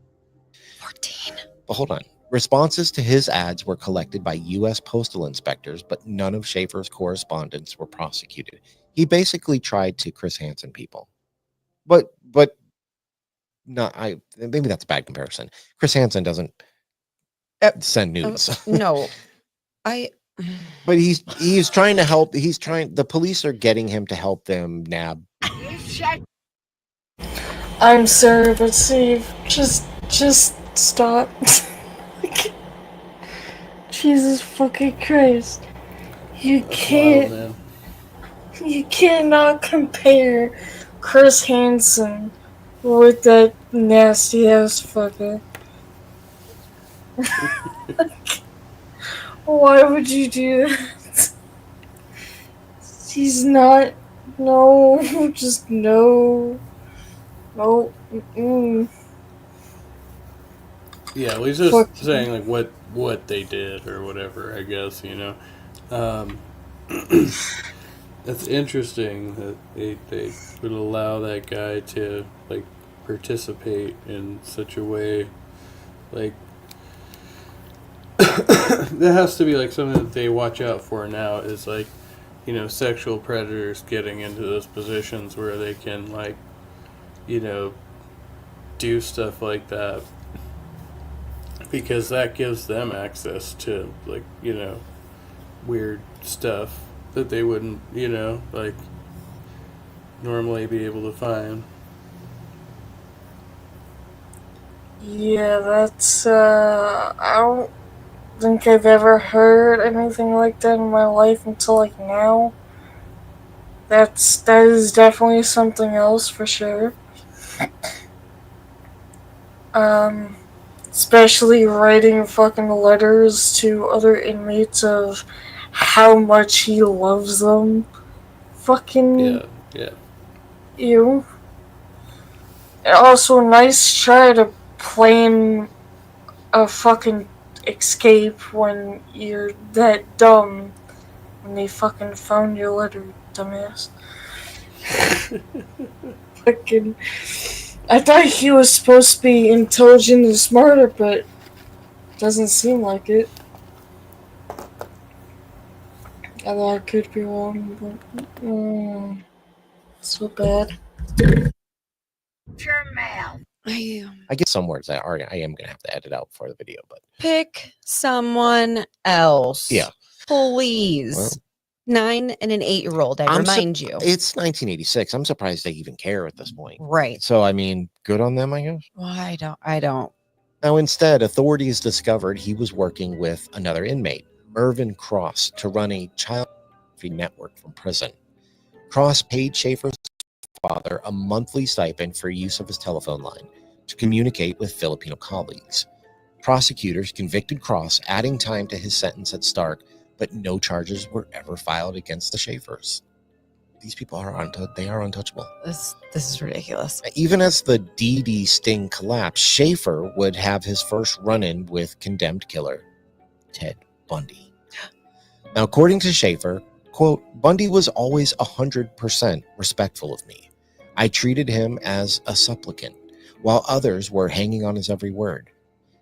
14. But hold on. Responses to his ads were collected by U.S. postal inspectors, but none of Schaefer's correspondents were prosecuted. He basically tried to Chris Hansen people. But not maybe that's a bad comparison. Chris Hansen doesn't send nudes. No. But he's trying to help. The police are getting him to help them nab. I'm sorry, but Steve, just stop. Jesus fucking Christ. You can't. Wild, man. You cannot compare Chris Hansen with that nasty ass fucker. Why would you do that? He's not. No, just no. No. Mm-mm. Yeah, well, he's just saying like what they did or whatever. I guess That's interesting that they would allow that guy to like participate in such a way, like that has to be like something that they watch out for now. Is like, sexual predators getting into those positions where they can like, do stuff like that, because that gives them access to like, weird stuff that they wouldn't, like normally be able to find. Yeah, that's, I don't think I've ever heard anything like that in my life until, like, now. That is definitely something else for sure. Um, especially writing fucking letters to other inmates of how much he loves them. Fucking Yeah. you. And also, nice try to plan a fucking escape when you're that dumb. When they fucking found your letter, dumbass. Fucking. I thought he was supposed to be intelligent and smarter, but doesn't seem like it. Although I could be wrong, but so bad. I get some words that I am gonna have to edit out for the video, but Pick someone else. Yeah. Please. Well, 9 and an 8-year-old, I remind you. it's 1986. I'm surprised they even care at this point. Right. So I mean, good on them, I guess. Well, I don't. Now, instead, authorities discovered he was working with another inmate, Mervyn Cross, to run a child pornography network from prison. Cross paid Schaefer's father a monthly stipend for use of his telephone line to communicate with Filipino colleagues. Prosecutors convicted Cross, adding time to his sentence at Stark, but no charges were ever filed against the Schaefers. These people are untouchable. This is ridiculous. Even as the DD sting collapsed, Schaefer would have his first run-in with condemned killer Ted Bundy. Now, according to Schaefer, quote, Bundy was always 100% respectful of me. I treated him as a supplicant, while others were hanging on his every word.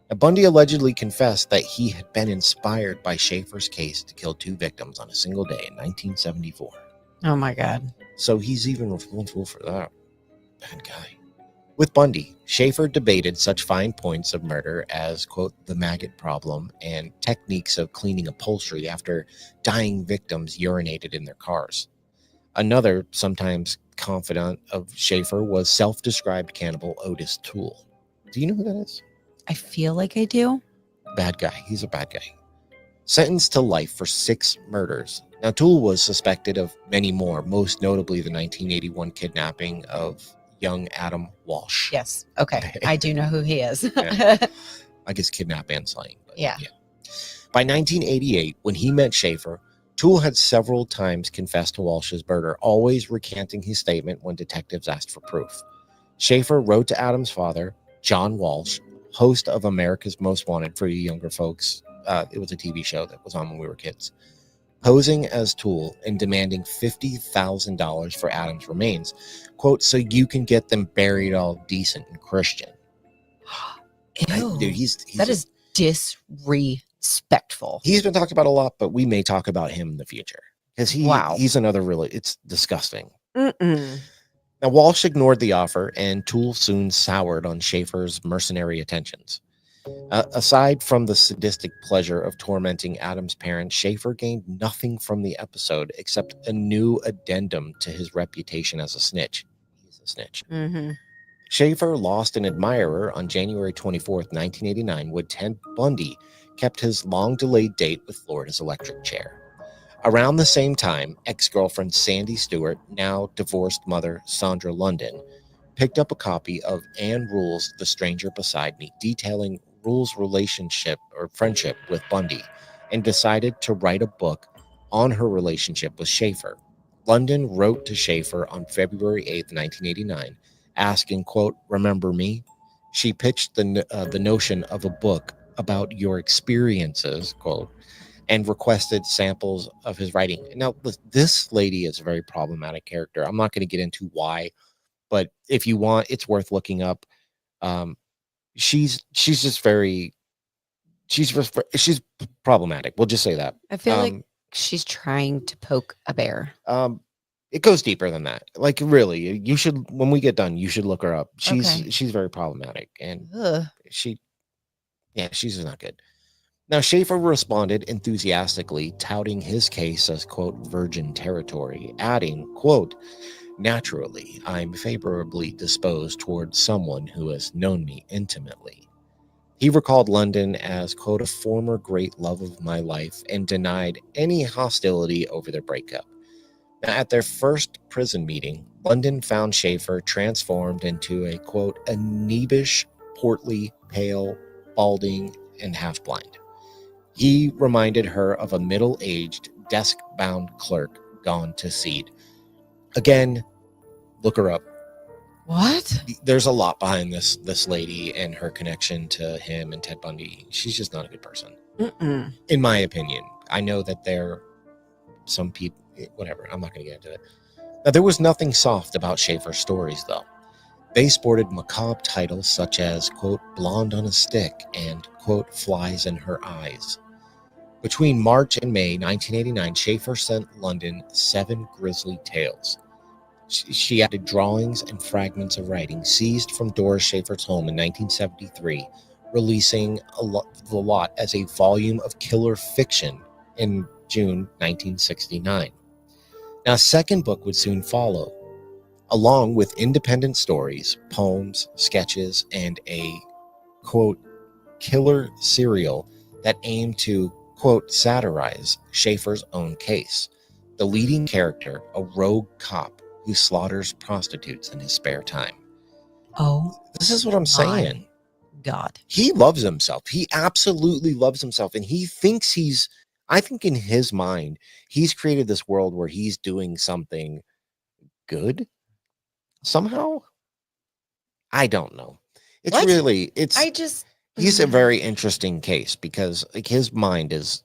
Now, Bundy allegedly confessed that he had been inspired by Schaefer's case to kill 2 victims on a single day in 1974. Oh my God. So he's even responsible for that. Bad guy. With Bundy, Schaefer debated such fine points of murder as, quote, the maggot problem and techniques of cleaning upholstery after dying victims urinated in their cars. Another, sometimes confidant of Schaefer, was self-described cannibal Otis Toole. Do you know who that is? I feel like I do. Bad guy. He's a bad guy. Sentenced to life for 6 murders. Now, Toole was suspected of many more, most notably the 1981 kidnapping of young Adam Walsh. Yes. Okay. I do know who he is. Yeah. I guess kidnap and slaying. Yeah. By 1988, when he met Schaefer, Toole had several times confessed to Walsh's murder, always recanting his statement when detectives asked for proof. Schaefer wrote to Adam's father, John Walsh, host of America's Most Wanted for you younger folks. It was a TV show that was on when we were kids. Posing as Toole and demanding $50,000 for Adam's remains, quote, so you can get them buried all decent and Christian. Ew. Dude, that is disrespectful. He's been talked about a lot, but we may talk about him in the future because he's another really, it's disgusting. Mm-mm. Now, Walsh ignored the offer, and Toole soon soured on Schaefer's mercenary attentions. Aside from the sadistic pleasure of tormenting Adam's parents, Schaefer gained nothing from the episode except a new addendum to his reputation as a snitch. He's a snitch. Mm-hmm. Schaefer lost an admirer on January 24th, 1989, when Ted Bundy kept his long-delayed date with Florida's electric chair. Around the same time, ex-girlfriend Sandy Stewart, now divorced mother Sandra London, picked up a copy of Anne Rule's The Stranger Beside Me, detailing Rule's relationship or friendship with Bundy, and decided to write a book on her relationship with Schaefer. London wrote to Schaefer on February 8th, 1989, asking, quote, remember me? She pitched the notion of a book about your experiences, quote, and requested samples of his writing. Now, this lady is a very problematic character. I'm not going to get into why, but if you want, it's worth looking up. She's just very, she's problematic. We'll just say that. I feel like she's trying to poke a bear. It goes deeper than that. Like, really, you should, when we get done, you should look her up. She's very problematic, and she's just not good. Now, Schaefer responded enthusiastically, touting his case as, quote, virgin territory, adding, quote, Naturally, I'm favorably disposed towards someone who has known me intimately. He recalled London as, quote, a former great love of my life and denied any hostility over their breakup. Now, at their first prison meeting, London found Schaefer transformed into a, quote, a neebish, portly, pale, balding, and half-blind. He reminded her of a middle-aged, desk-bound clerk gone to seed. Again, look her up. What? There's a lot behind this lady and her connection to him and Ted Bundy. She's just not a good person, in my opinion. I know that there some people, whatever. I'm not going to get into it. Now, there was nothing soft about Schaefer's stories, though. They sported macabre titles such as, quote, Blonde on a Stick and, quote, Flies in Her Eyes. Between March and May 1989, Schaefer sent London 7 grisly tales. She added drawings and fragments of writing seized from Doris Schaefer's home in 1973, releasing the lot as a volume of killer fiction in June 1969. Now, a second book would soon follow, along with independent stories, poems, sketches, and a, quote, killer serial that aimed to, quote, satirize Schaefer's own case. The leading character, a rogue cop who slaughters prostitutes in his spare time. Oh, this is what I'm saying. God. He loves himself. He absolutely loves himself. And he thinks I think in his mind, he's created this world where he's doing something good somehow. I don't know. It's what? Really, he's a Mhm. very interesting case because like his mind is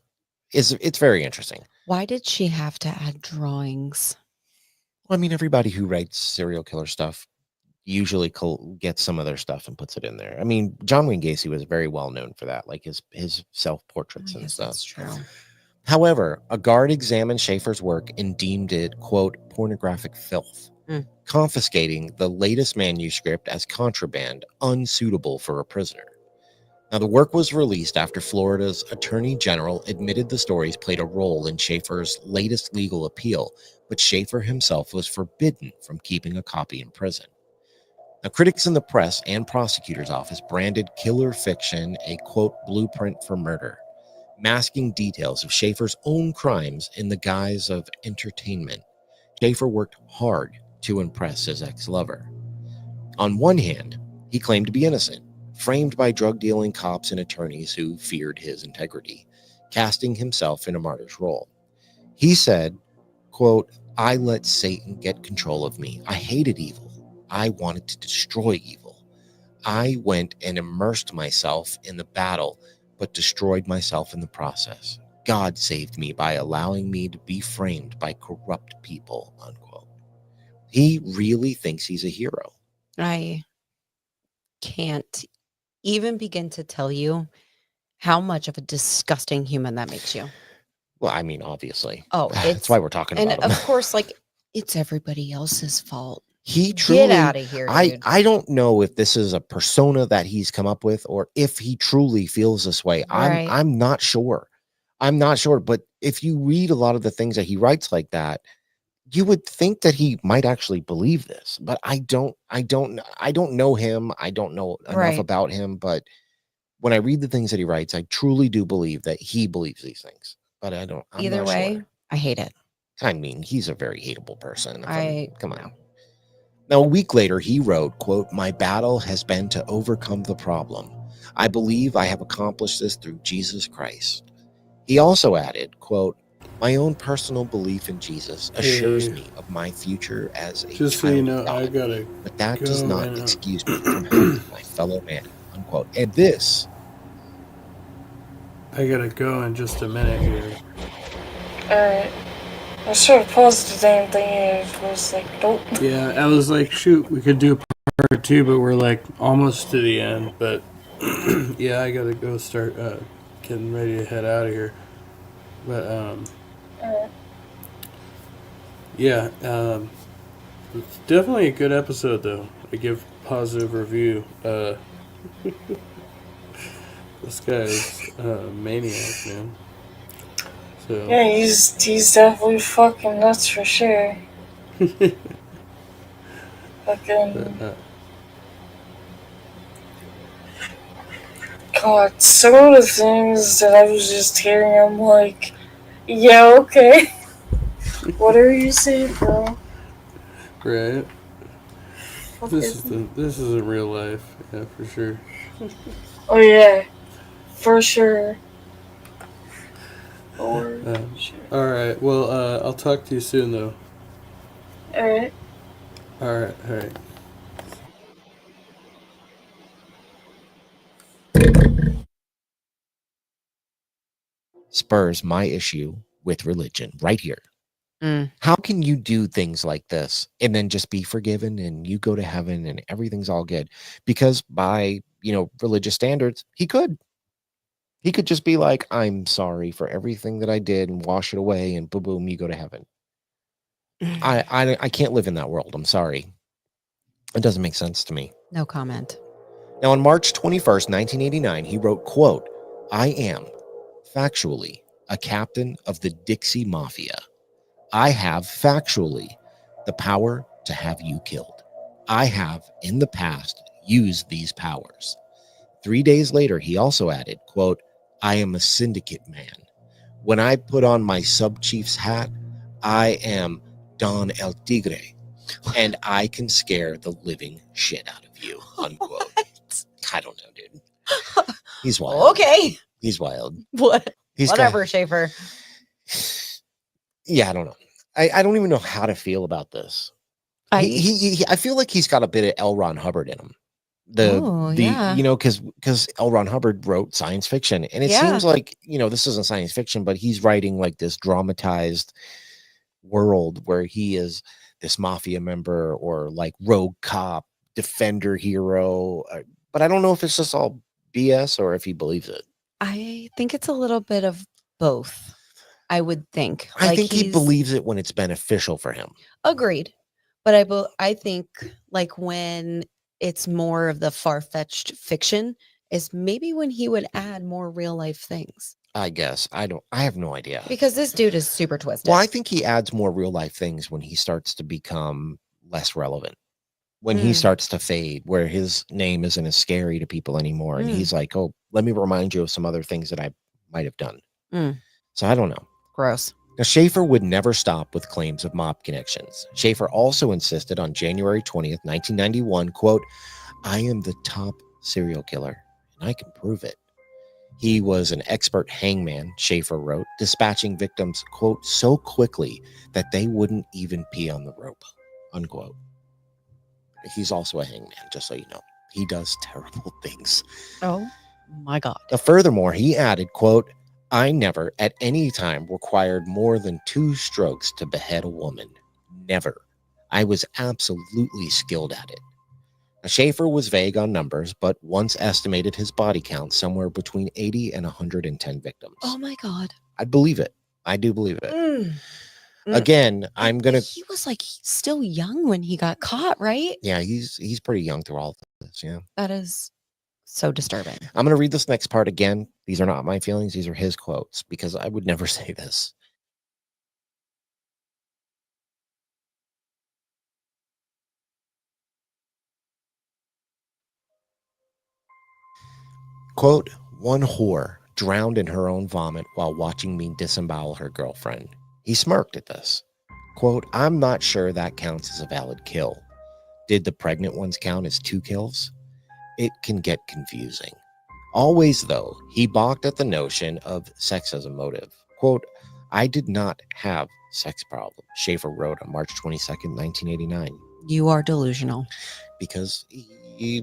it's very interesting. Why did she have to add drawings? Well, I mean, everybody who writes serial killer stuff usually gets some of their stuff and puts it in there. I mean, John Wayne Gacy was very well known for that, like his self-portraits and stuff. That's true. However, a guard examined Schaefer's work and deemed it, quote, pornographic filth, confiscating the latest manuscript as contraband, unsuitable for a prisoner. Now, the work was released after Florida's Attorney General admitted the stories played a role in Schaefer's latest legal appeal, but Schaefer himself was forbidden from keeping a copy in prison. Now, critics in the press and prosecutor's office branded killer fiction a, quote, blueprint for murder, masking details of Schaefer's own crimes in the guise of entertainment. Schaefer worked hard to impress his ex-lover. On one hand, he claimed to be innocent, framed by drug-dealing cops and attorneys who feared his integrity, casting himself in a martyr's role. He said, quote, I let Satan get control of me. I hated evil. I wanted to destroy evil. I went and immersed myself in the battle, but destroyed myself in the process. God saved me by allowing me to be framed by corrupt people, unquote. He really thinks he's a hero. I can't even begin to tell you how much of a disgusting human that makes you. Well, I mean, obviously. Oh, that's why we're talking about him. And of course, like, it's everybody else's fault. He truly, get out of here, dude. I don't know if this is a persona that he's come up with or if he truly feels this way. Right. I'm not sure. But if you read a lot of the things that he writes like that, you would think that he might actually believe this. But I don't know him. I don't know enough about him. But when I read the things that he writes, I truly do believe that he believes these things. But I'm either way, sure. I hate it. I mean, he's a very hateable person. Come on. No. Now, a week later, he wrote, quote, my battle has been to overcome the problem. I believe I have accomplished this through Jesus Christ. He also added, quote, my own personal belief in Jesus assures me of my future as a just child so you know, of God, I gotta but that does not excuse me from hating my fellow man, unquote. And this... I gotta go in just a minute here. Alright. I should have paused the damn thing and it was like, nope. Yeah, I was like, shoot, we could do part 2, but we're like almost to the end. But yeah, I gotta go start getting ready to head out of here. But yeah, it's definitely a good episode though. I give positive review. This guy's a maniac, man. So Yeah, he's definitely fucking nuts for sure. Fucking But, God, some of the things that I was just hearing, I'm like, yeah, okay. What are you saying, bro? right. Fuck This is this isn't real life. Yeah, for sure. Oh yeah, for sure. For sure. All right. Well, I'll talk to you soon, though. All right. All right. All right. Spurs my issue with religion right here. How can you do things like this and then just be forgiven and you go to heaven and everything's all good? Because by, religious standards, he could just be like, I'm sorry for everything that I did and wash it away and boom, boom, you go to heaven. I can't live in that world. I'm sorry. It doesn't make sense to me. No comment. Now, on March 21st, 1989, he wrote, quote, I am factually a captain of the Dixie Mafia. I have factually the power to have you killed. I have in the past used these powers. 3 days later, he also added, quote, I am a syndicate man. When I put on my sub-chief's hat, I am Don El Tigre, and I can scare the living shit out of you, unquote. I don't know, dude. He's wild. Okay. He's wild. What? He's Whatever, Schaefer. Yeah, I don't know. I don't even know how to feel about this. I feel like he's got a bit of L. Ron Hubbard in him. Because L. Ron Hubbard wrote science fiction, and it seems like this isn't science fiction, but he's writing like this dramatized world where he is this mafia member or like rogue cop, defender hero. But I don't know if it's just all BS or if he believes it. I think it's a little bit of both. I would think. I think he believes it when it's beneficial for him. Agreed. But I think like when it's more of the far-fetched fiction is maybe when he would add more real life things. I guess. I have no idea. Because this dude is super twisted. Well, I think he adds more real life things when he starts to become less relevant. When he starts to fade, where his name isn't as scary to people anymore. And he's like, oh, let me remind you of some other things that I might have done. So I don't know. Gross. Now, Schaefer would never stop with claims of mob connections. Schaefer also insisted on January 20th, 1991, quote, I am the top serial killer, and I can prove it. He was an expert hangman, Schaefer wrote, dispatching victims, quote, so quickly that they wouldn't even pee on the rope, unquote. He's also a hangman, just so you know. He does terrible things. Oh, my God. Now, furthermore, he added, quote, I never at any time required more than 2 strokes to behead a woman. Never. I was absolutely skilled at it. Now, Schaefer was vague on numbers, but once estimated his body count somewhere between 80 and 110 victims. Oh my God. I believe it. I do believe it. Again, I'm going to... He was like still young when he got caught, right? Yeah, he's pretty young through all of this, yeah. That is so disturbing. I'm going to read this next part again. These are not my feelings. These are his quotes, because I would never say this. Quote, one whore drowned in her own vomit while watching me disembowel her girlfriend. He smirked at this. Quote, I'm not sure that counts as a valid kill. Did the pregnant ones count as 2 kills? It can get confusing. Always, though, he balked at the notion of sex as a motive. Quote, I did not have sex problems, Schaefer wrote on March 22nd, 1989. You are delusional. Because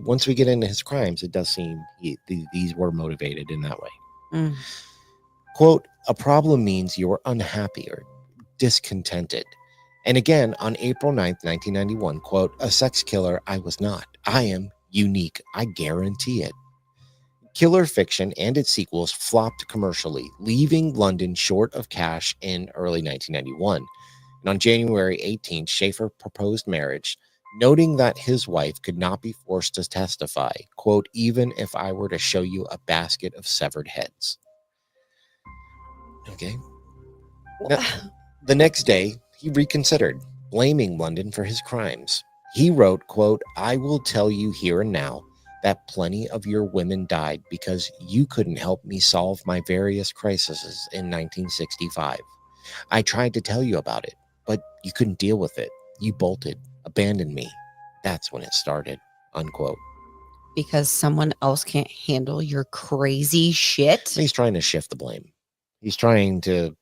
once we get into his crimes, it does seem these were motivated in that way. Quote, a problem means you are unhappy or discontented. And again, on April 9th, 1991, quote, a sex killer I was not. I am unique. I guarantee it. Killer Fiction and its sequels flopped commercially, leaving London short of cash in early 1991. And on January 18th, Schaefer proposed marriage, noting that his wife could not be forced to testify, quote, even if I were to show you a basket of severed heads. Okay. Now, the next day, he reconsidered, blaming London for his crimes. He wrote, quote, "I will tell you here and now that plenty of your women died because you couldn't help me solve my various crises in 1965. I tried to tell you about it, but you couldn't deal with it. You bolted, abandoned me. That's when it started," unquote. Because someone else can't handle your crazy shit. He's trying to shift the blame. He's trying to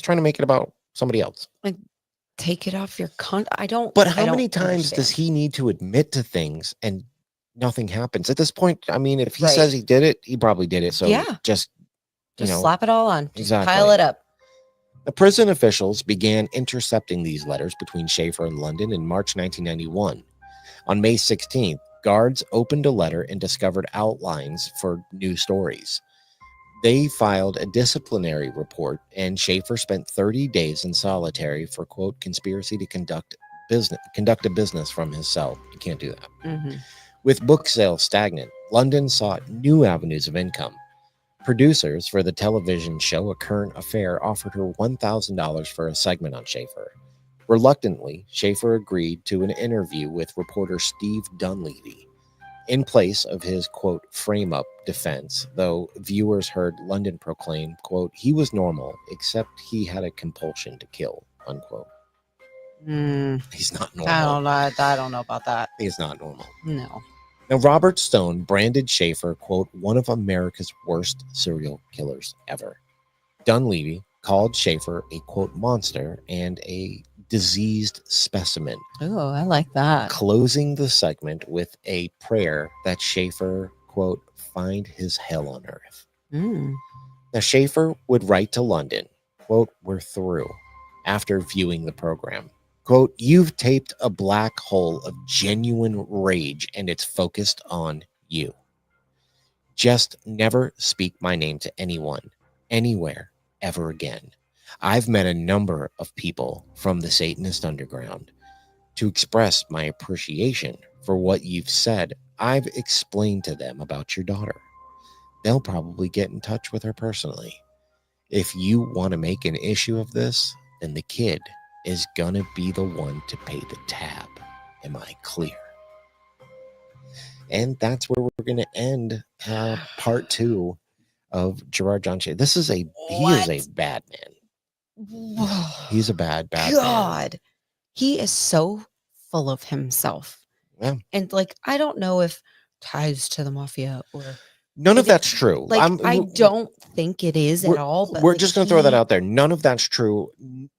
make it about somebody else. Like, take it off your I don't. But how I don't many times does he need to admit to things and nothing happens? At this point, I mean, if he says he did it, he probably did it. So just slap it all on. Just exactly. pile it up. The prison officials began intercepting these letters between Schaefer and London in March 1991. On May 16th, guards opened a letter and discovered outlines for new stories. They filed a disciplinary report, and Schaefer spent 30 days in solitary for, quote, conspiracy to conduct a business from his cell. You can't do that. Mm-hmm. With book sales stagnant, London sought new avenues of income. Producers for the television show A Current Affair offered her $1,000 for a segment on Schaefer. Reluctantly, Schaefer agreed to an interview with reporter Steve Dunleavy. In place of his, quote, frame-up defense, though viewers heard London proclaim, quote, he was normal, except he had a compulsion to kill, unquote. He's not normal. I don't know about that. He's not normal. No. Now, Robert Stone branded Schaefer, quote, one of America's worst serial killers ever. Dunleavy called Schaefer a, quote, monster and a diseased specimen. Oh, I like that. Closing the segment with a prayer that Schaefer, quote, find his hell on earth. Now, Schaefer would write to London, quote, we're through, after viewing the program. Quote, you've taped a black hole of genuine rage and it's focused on you. Just never speak my name to anyone, anywhere, ever again. I've met a number of people from the Satanist underground. To express my appreciation for what you've said, I've explained to them about your daughter. They'll probably get in touch with her personally. If you want to make an issue of this, then the kid is gonna be the one to pay the tab. Am I clear? And that's where we're gonna end part 2 of Gerard John Schaefer. He is a bad man. He's a bad God. man. He is so full of himself. Yeah. And like, I don't know if ties to the mafia or none of that's true. Like, I don't think it is at all. But we're just going to throw that out there. None of that's true.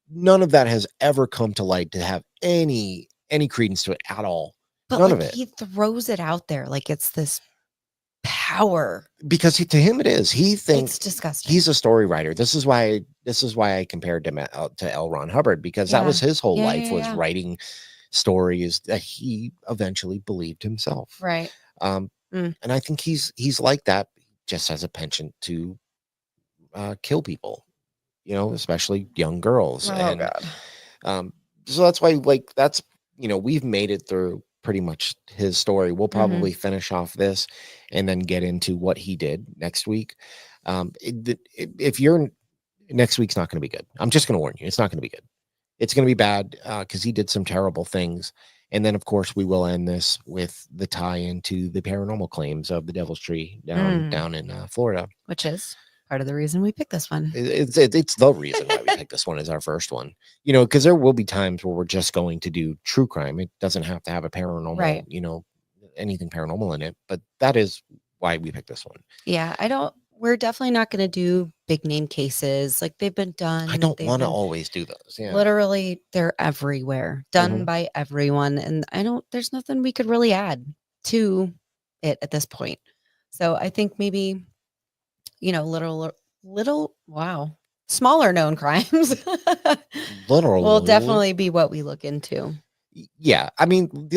None of that has ever come to light to have any credence to it at all. But none like, of it. He throws it out there like it's this power. Because to him it is. He thinks it's disgusting. He's a story writer. This is why I compared him to L. Ron Hubbard, because that was his whole life was writing stories that he eventually believed himself. Right. And I think he's like that, just as a penchant to kill people, especially young girls. God. So that's why, we've made it through pretty much his story. We'll probably finish off this and then get into what he did next week. If you're next week's not going to be good. I'm just going to warn you. It's not going to be good. It's going to be bad because he did some terrible things. And then, of course, we will end this with the tie into the paranormal claims of the Devil's Tree down in Florida. Which is part of the reason we picked this one. It's the reason why we picked this one as our first one. Because there will be times where we're just going to do true crime. It doesn't have to have a paranormal, anything paranormal in it. But that is why we picked this one. Yeah, we're definitely not going to do big name cases like they've been done. I don't want to always do those. Yeah. Literally, they're everywhere, done by everyone. And there's nothing we could really add to it at this point. So I think maybe, smaller known crimes will definitely be what we look into. Yeah. I mean,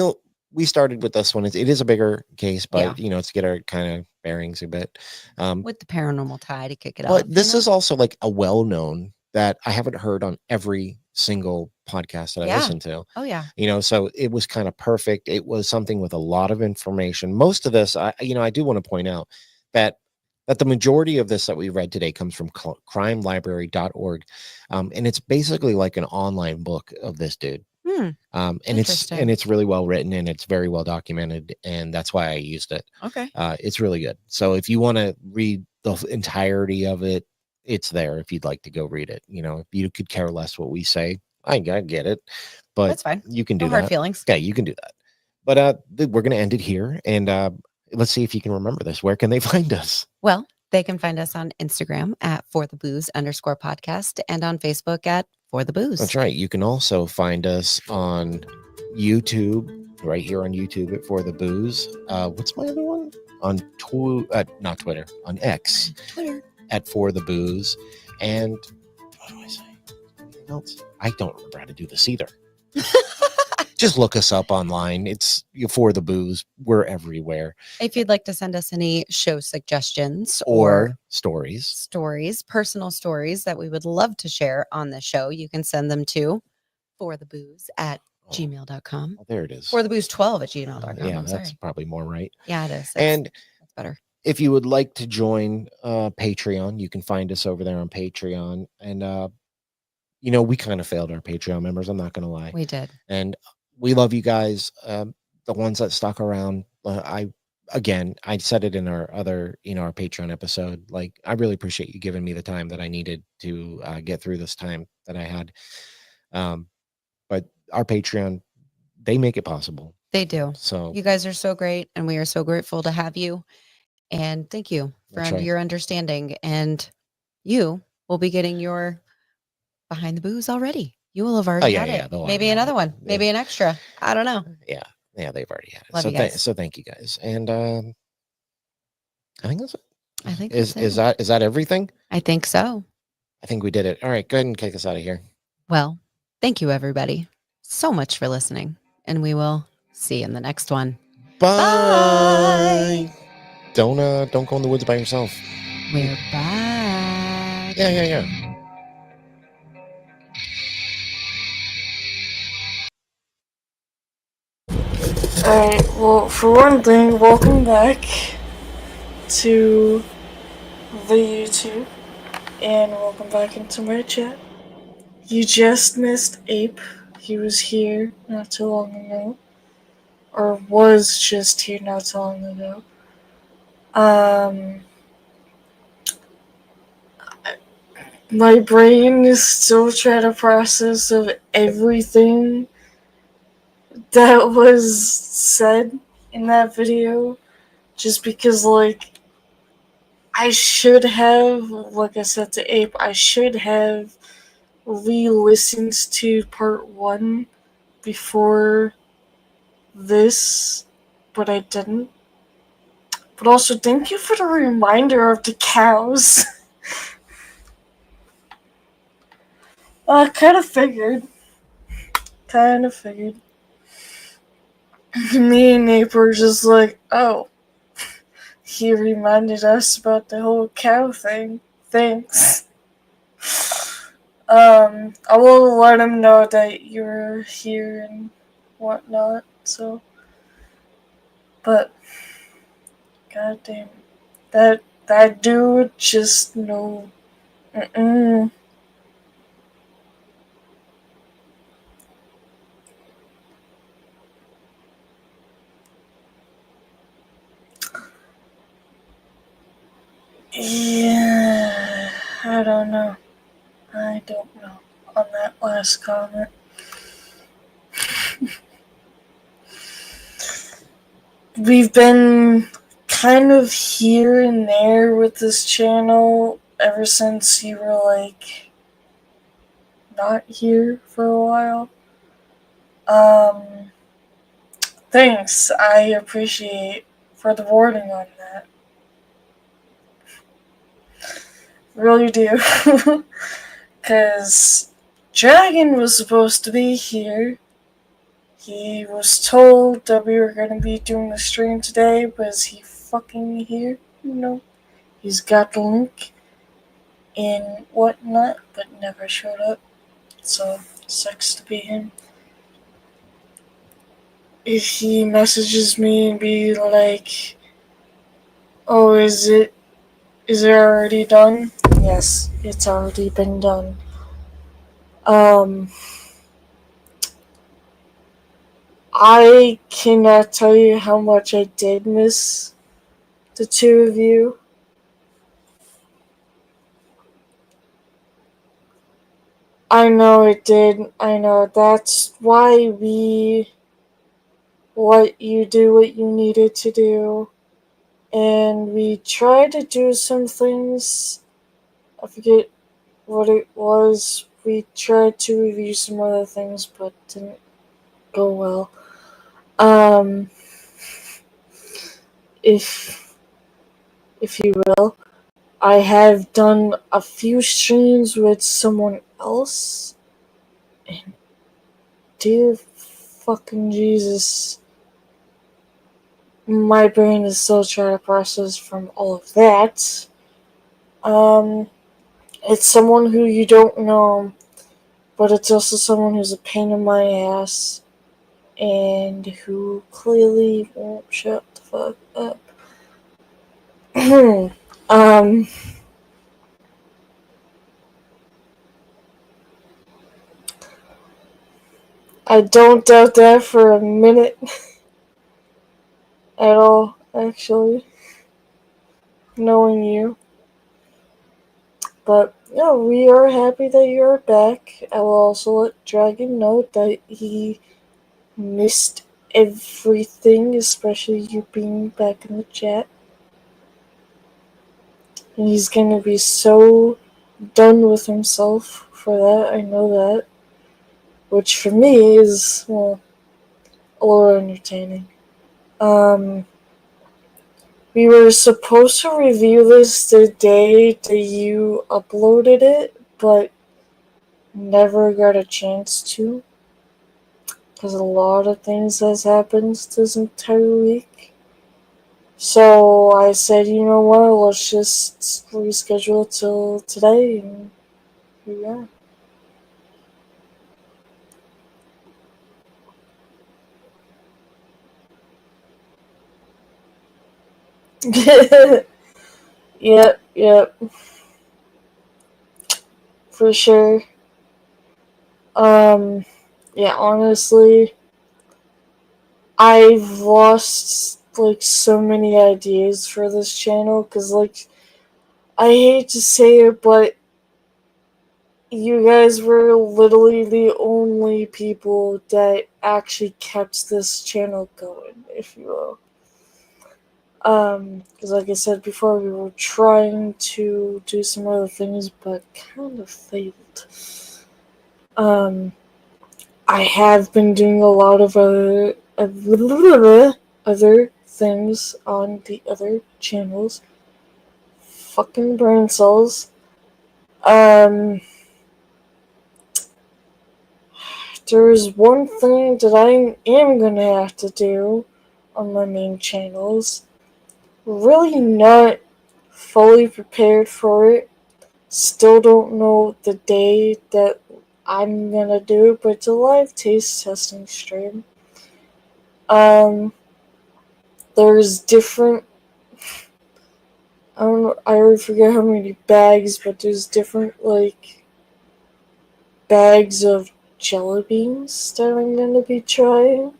we started with this one. It is a bigger case, but it's to get our kind of bearings a bit. With the paranormal tie to kick it off. But this is also like a well-known that I haven't heard on every single podcast that I listen to. Oh yeah. So it was kind of perfect. It was something with a lot of information. Most of this, I do want to point out that the majority of this that we read today comes from crimelibrary.org. And it's basically like an online book of this dude. And it's really well written and it's very well documented, and that's why I used it. Okay. It's really good. So if you want to read the entirety of it, it's there if you'd like to go read it. You know, if you could care less what we say, I get it, but that's fine. You can do no that. Hard feelings. Okay, you can do that. But we're gonna end it here, and let's see if you can remember this. Where can they find us? Well, they can find us on Instagram at @forthebooze_podcast and on Facebook at For the Booze. That's right. You can also find us on YouTube, right here on YouTube at For the Booze. What's my other one? On not Twitter, on X. Twitter. At For the Booze. And what do I say? Anything else? I don't remember how to do this either. Just look us up online. It's For the Booze. We're everywhere. If you'd like to send us any show suggestions or stories, personal stories that we would love to share on the show, you can send them to forthebooze@gmail.com. Oh, there it is. forthebooze12@gmail.com. Yeah, that's probably more right. Yeah, it is. And that's better. If you would like to join Patreon, you can find us over there on Patreon. And we kind of failed our Patreon members. I'm not going to lie. We did. And we love you guys. The ones that stuck around. I said it in our other, our Patreon episode. Like, I really appreciate you giving me the time that I needed to get through this time that I had. But our Patreon, they make it possible. They do. So you guys are so great, and we are so grateful to have you. And thank you for your understanding. And you will be getting your Behind the Booze already. You will have already had it. Maybe another one. Yeah. Maybe an extra. I don't know. Yeah, they've already had it. Love you guys. So thank you guys. And I think that's it. I think is that everything? I think so. I think we did it. All right, go ahead and kick us out of here. Well, thank you everybody so much for listening, and we will see you in the next one. Bye. Don't go in the woods by yourself. We're back. Yeah. Alright, well, for one thing, welcome back to the YouTube, and welcome back into my chat. You just missed Ape. He was here not too long ago. Or was just here not too long ago. My brain is still trying to process of everything that was said in that video, just because, I should have, like I said to Ape, I should have re-listened to part 1 before this, but I didn't. But also, thank you for the reminder of the cows. I kind of figured. Me and Ape were just like, oh, he reminded us about the whole cow thing. Thanks. I will let him know that you're here and whatnot, so. But, goddamn, that dude just no. Yeah, I don't know on that last comment. We've been kind of here and there with this channel ever since you were not here for a while. Thanks, I appreciate for the warning on that. Really do. Because Dragon was supposed to be here. He was told that we were going to be doing the stream today, but is he fucking here? No. He's got the link and whatnot, but never showed up. So, sucks to be him. If he messages me and be like, oh, is it already done? Yes, it's already been done. I cannot tell you how much I did miss the two of you. I know it did. I know. That's why we let you do what you needed to do. And we tried to do some things. I forget what it was. We tried to review some other things, but didn't go well. Um, if you will, I have done a few streams with someone else, and dear fucking Jesus, my brain is still trying to process from all of that. It's someone who you don't know, but it's also someone who's a pain in my ass, and who clearly won't shut the fuck up. um, I don't doubt that for a minute at all, actually, knowing you. But yeah, we are happy that you're back. I will also let Dragon know that he missed everything, especially you being back in the chat. And he's gonna be so done with himself for that, I know that. Which for me is, well, a little entertaining. We were supposed to review this the day that you uploaded it, but never got a chance to. Because a lot of things has happened this entire week. So I said, you know what, let's just reschedule it till today, and here we are. Yep, for sure. Yeah, honestly, I've lost, like, so many ideas for this channel, because, like, I hate to say it, but you guys were literally the only people that actually kept this channel going, if you will. Because like I said before, we were trying to do some other things, but kind of failed. I have been doing a lot of other things on the other channels. Fucking brain cells. There's one thing that I am gonna have to do on my main channels. Really not fully prepared for it. Still don't know the day that I'm gonna do it, but it's a live taste testing stream. There's different, I don't know, I already forget how many bags, but there's different, like, bags of jelly beans that I'm gonna be trying.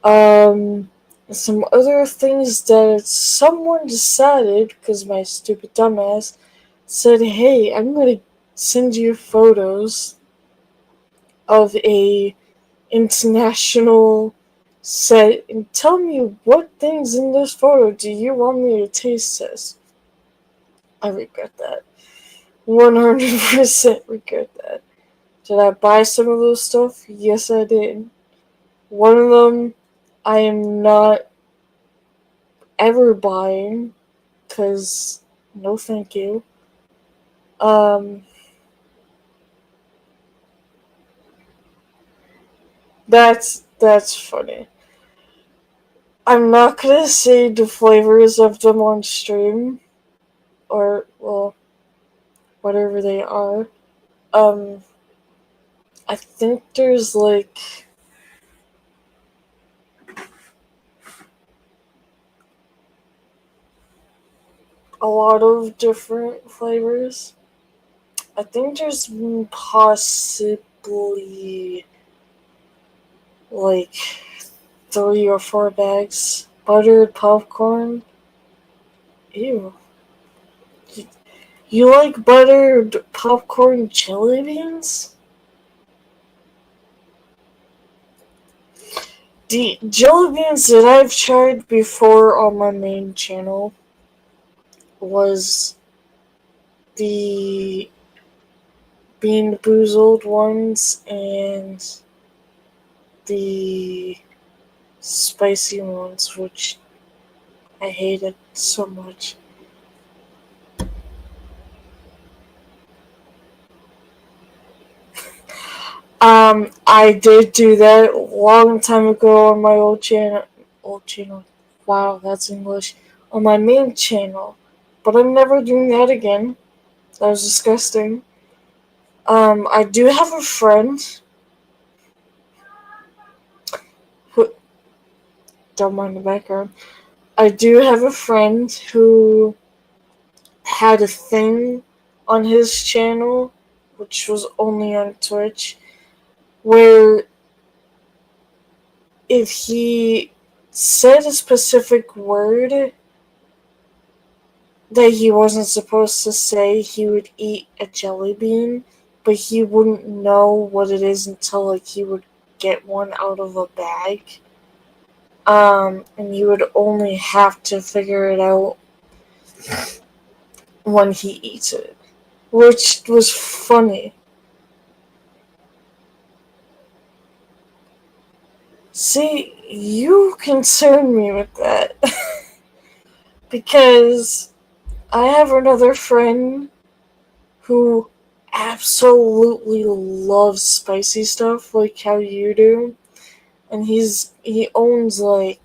Some other things that someone decided, because my stupid dumbass said, hey, I'm gonna send you photos of a international set and tell me what things in this photo do you want me to taste test. I regret that. 100% regret that. Did I buy some of those stuff? Yes, I did. One of them I am not ever buying, because no thank you. That's funny. I'm not gonna say the flavors of them on stream, or, well, whatever they are. I think there's, like, a lot of different flavors. I think there's possibly like 3 or 4 bags. Buttered popcorn. Ew. You like buttered popcorn jelly beans? The jelly beans that I've tried before on my main channel was the Bean Boozled ones and the spicy ones, which I hated so much. I did do that a long time ago on my old channel. Wow, that's English. On my main channel. But I'm never doing that again. That was disgusting. I do have a friend who, don't mind the background. I do have a friend who had a thing on his channel, which was only on Twitch, where if he said a specific word that he wasn't supposed to say, he would eat a jelly bean, but he wouldn't know what it is until like he would get one out of a bag. And you would only have to figure it out when he eats it, which was funny. See, you concern me with that. Because I have another friend who absolutely loves spicy stuff like how you do. And he owns like,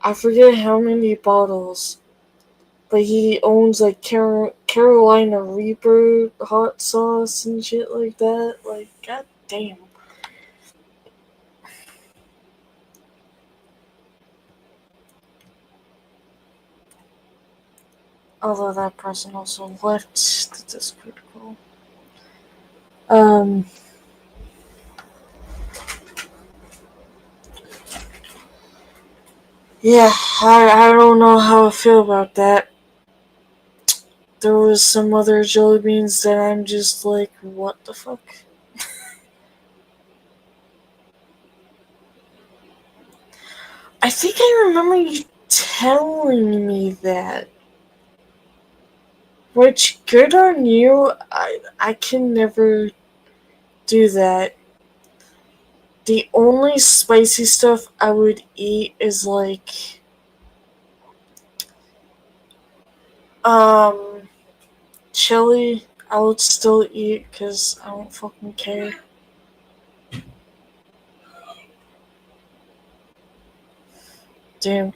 I forget how many bottles, but he owns like Carolina Reaper hot sauce and shit like that. Like, god damn. Although that person also left the Discord call. Yeah, I don't know how I feel about that. There was some other jelly beans that I'm just like, what the fuck? I think I remember you telling me that. Which, good on you. I can never do that. The only spicy stuff I would eat is like chili. I would still eat because I don't fucking care. Damn.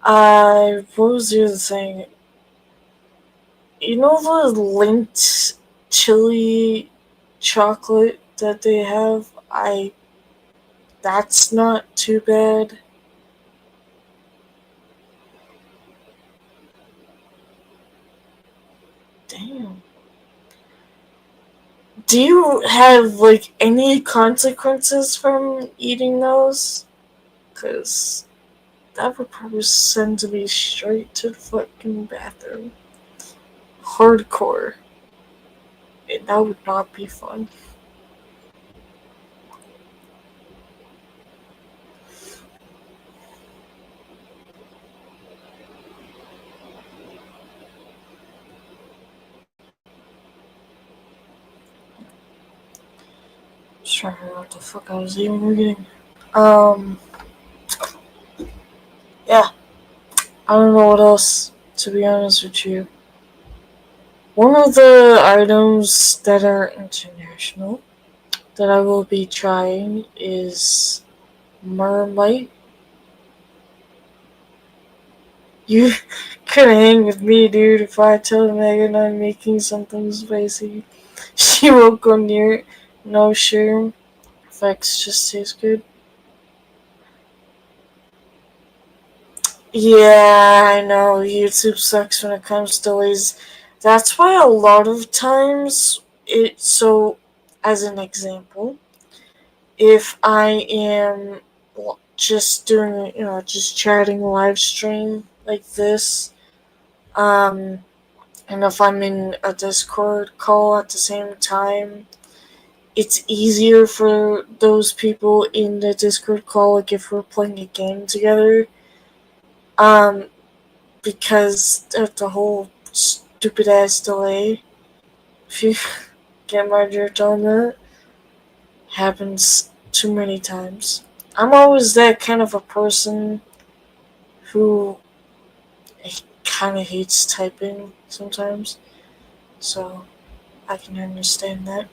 What was the other thing? You know the linked chili chocolate that they have? That's not too bad. Damn. Do you have, like, any consequences from eating those? Because that would probably send me straight to the fucking bathroom. Hardcore. And that would not be fun. Just trying to remember what the fuck I was even reading. Yeah. I don't know what else, to be honest with you. One of the items that are international that I will be trying is Marmite. You could hang with me, dude, if I tell Megan I'm making something spicy. She won't go near it. No shroom. Effects just taste good. Yeah, I know. YouTube sucks when it comes to delays. That's why a lot of times as an example, if I am just doing, just chatting live stream like this, and if I'm in a Discord call at the same time, it's easier for those people in the Discord call, like if we're playing a game together, because of the whole stupid ass delay. If you get my drift on that, happens too many times. I'm always that kind of a person who kind of hates typing sometimes, so I can understand that.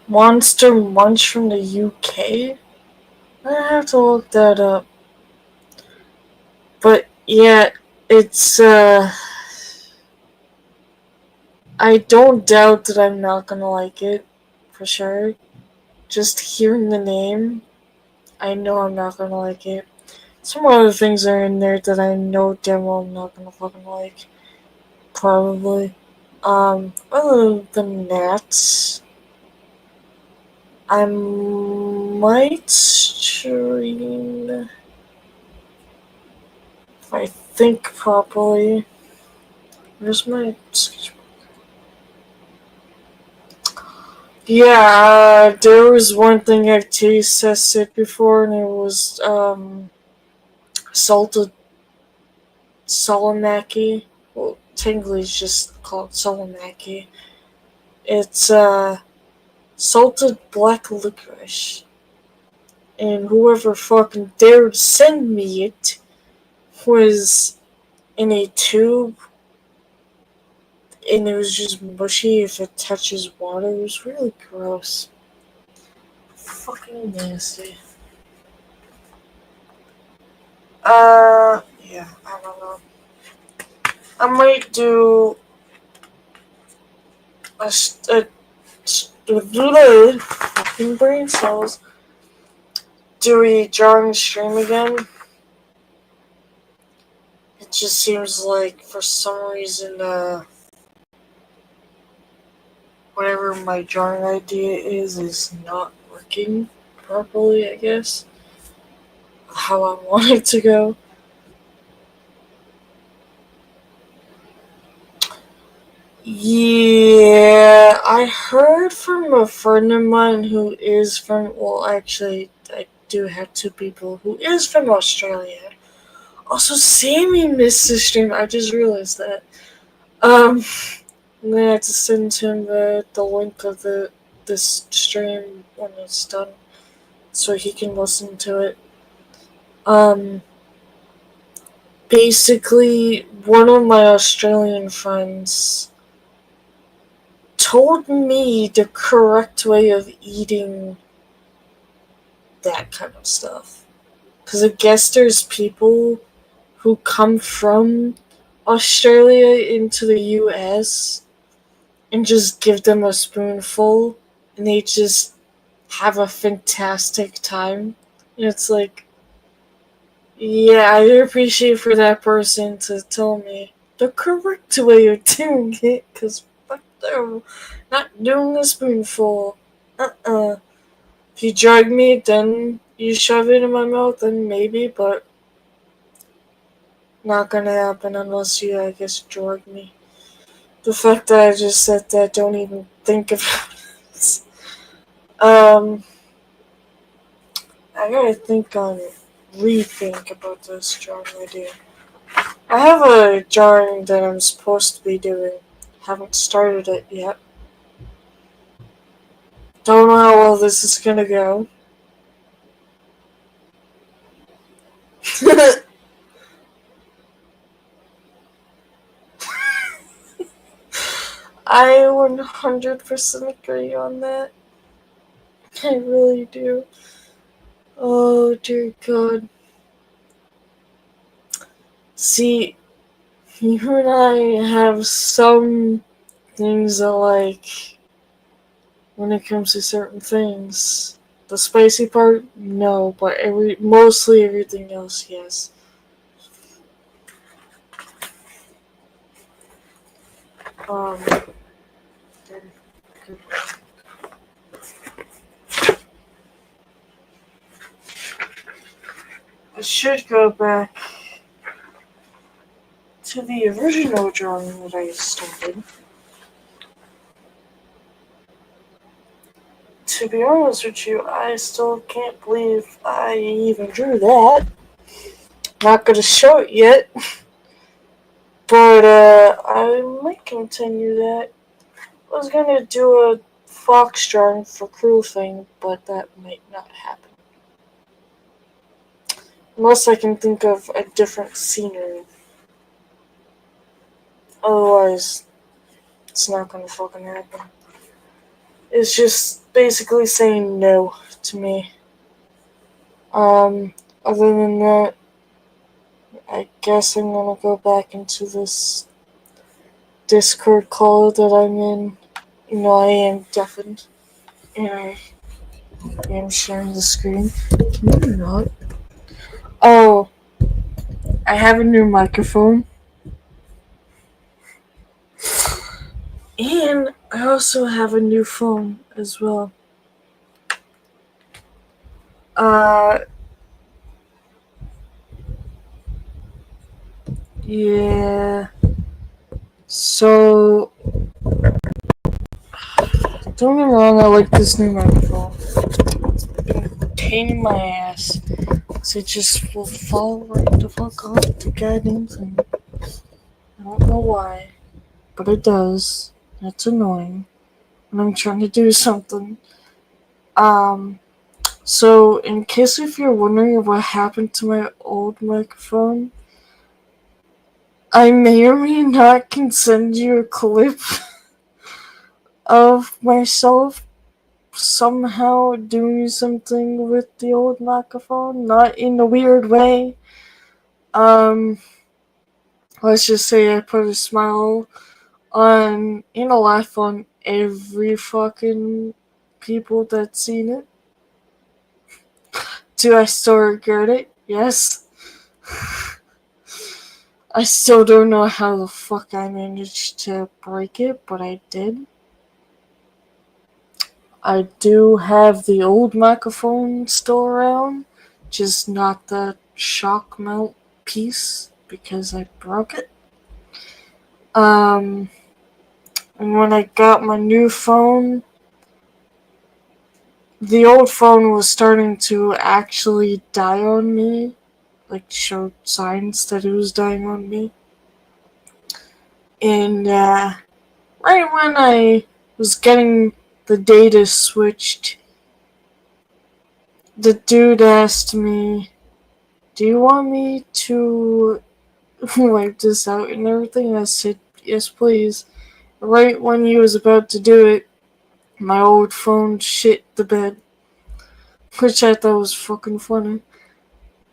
Monster Munch from the UK? I have to look that up. But yeah, it's I don't doubt that I'm not gonna like it, for sure. Just hearing the name, I know I'm not gonna like it. Some other things are in there that I know damn well I'm not gonna fucking like. Probably. Other than that, I might stream if I think properly. Where's my sketchbook? Yeah, there was one thing I've tasted before, and it was salted Solomaki. Well, technically it's just called Solomaki. It's salted black licorice. And whoever fucking dared send me it was in a tube, and it was just mushy if it touches water. It was really gross. Fucking nasty. Yeah, I don't know. I might do a fucking brain cells. Do a jarring stream again. It just seems like for some reason, whatever my jarring idea is not working properly, I guess. How I want it to go. Yeah, I heard from a friend of mine who is from, well, actually, I do have two people who is from Australia. Also, Sammy missed the stream. I just realized that. I'm gonna have to send him the link of this stream when it's done, so he can listen to it. Basically, one of my Australian friends told me the correct way of eating that kind of stuff. Because I guess there's people who come from Australia into the US and just give them a spoonful and they just have a fantastic time. And it's like, yeah, I appreciate for that person to tell me the correct way of doing it, because fuck no, not doing a spoonful. If you drug me, then you shove it in my mouth, then maybe, but not gonna happen unless you, I guess, drug me. The fact that I just said that, don't even think about it. I gotta rethink about this jarring idea. I have a jarring that I'm supposed to be doing. Haven't started it yet. Don't know how well this is gonna go. I 100% agree on that. I really do. Oh dear God. See, you and I have some things alike when it comes to certain things. The spicy part, no, but mostly everything else, yes. Um, I should go back to the original drawing that I started. To be honest with you, I still can't believe I even drew that. Not gonna show it yet, but I might continue that. I was gonna do a fox drawing for Cruel Thing, but that might not happen. Unless I can think of a different scenery. Otherwise, it's not gonna fucking happen. It's just basically saying no to me. Other than that, I guess I'm gonna go back into this Discord call that I'm in. You know, I am deafened. And I am sharing the screen. No, you're not. Oh, I have a new microphone. And I also have a new phone as well. Yeah. So, don't get me wrong, I like this new microphone. It's been a pain in my ass. So it just will fall right the fuck off the goddamn thing. I don't know why, but it does. It's annoying. And I'm trying to do something. So in case if you're wondering what happened to my old microphone, I may or may not can send you a clip of myself somehow doing something with the old microphone, not in a weird way. Let's just say I put a smile on and a laugh on every fucking people that's seen it. Do I still regret it? Yes. I still don't know how the fuck I managed to break it, but I did. I do have the old microphone still around, just not the shock mount piece because I broke it. And when I got my new phone, the old phone was starting to actually die on me, like showed signs that it was dying on me. And right when I was getting the data switched, the dude asked me, "Do you want me to wipe this out and everything?" I said, "Yes, please." Right when he was about to do it, my old phone shit the bed, which I thought was fucking funny.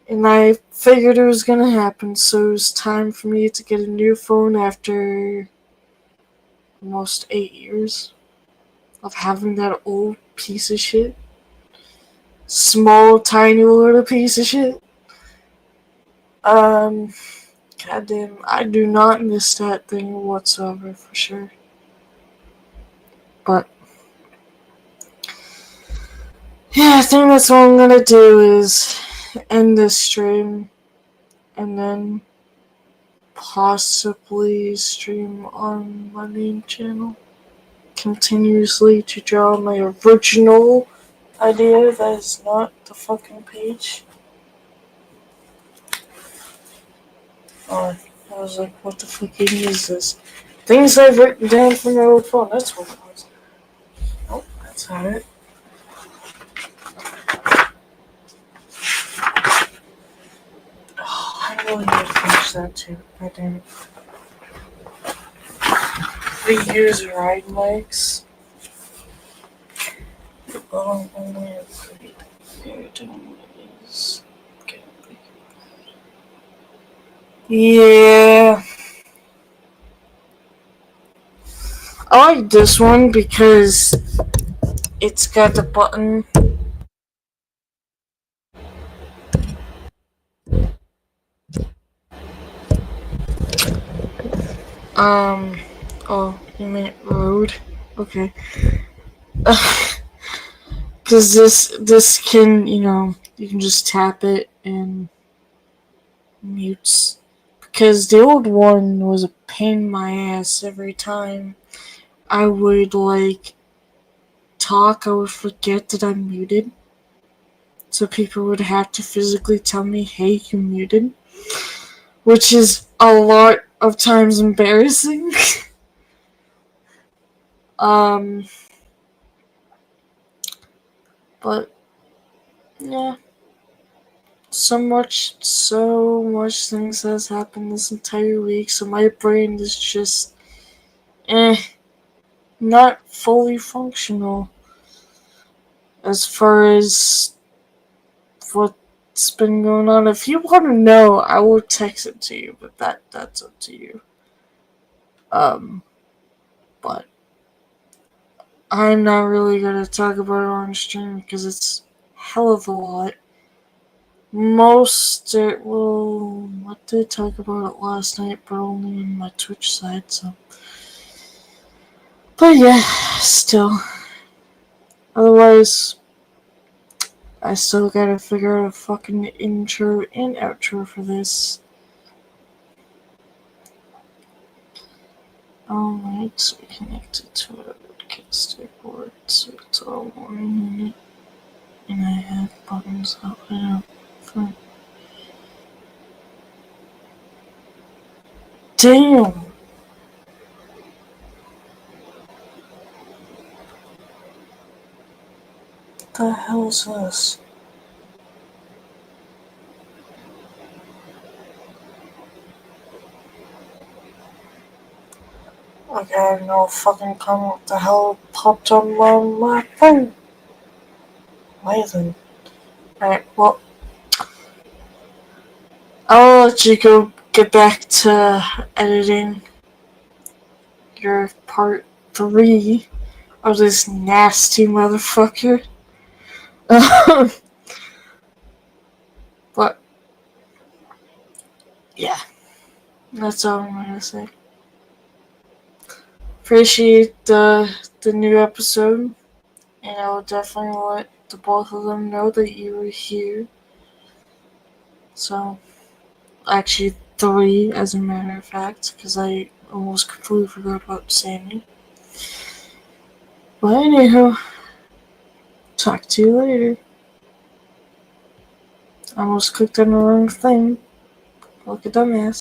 And I figured it was gonna happen, so it was time for me to get a new phone after almost 8 years of having that old piece of shit. Small, tiny little piece of shit. Goddamn, I do not miss that thing whatsoever, for sure. But yeah, I think that's what I'm gonna do is end this stream and then possibly stream on my main channel continuously to draw my original idea that is not the fucking page. Oh, I was like, what the fucking is this? Things I've written down from my old phone, that's what it was. Oh, that's not it. Oh, I really need to finish that too. God damn it. The user ride likes. Oh, only a pretty is. Yeah. I like this one because it's got the button Oh, you meant road? Okay. Because this can, you can just tap it and mutes. Because the old one was a pain in my ass every time I would, talk, I would forget that I'm muted. So people would have to physically tell me, hey, you muted. Which is a lot of times embarrassing. But, yeah. So much things has happened this entire week, so my brain is just, not fully functional as far as what's been going on. If you want to know, I will text it to you, but that's up to you. But I'm not really gonna talk about it on stream because it's hell of a lot. What did I talk about it last night, but only on my Twitch side, so. But yeah, still. Otherwise, I still gotta figure out a fucking intro and outro for this. All mics are connected to a broadcaster board, so it's all one unit. And I have buttons up and up. Fine. Damn! What the hell is this? Okay, I have no fucking clue what the hell popped on my phone. Why then? Alright, well, I'll let you go get back to editing your part 3 of this nasty motherfucker. But, yeah, that's all I'm gonna say. Appreciate the new episode, and I will definitely let the both of them know that you were here. So, actually 3 as a matter of fact, because I almost completely forgot about Sammy. But anyhow, talk to you later. I almost clicked on the wrong thing. Like a dumbass.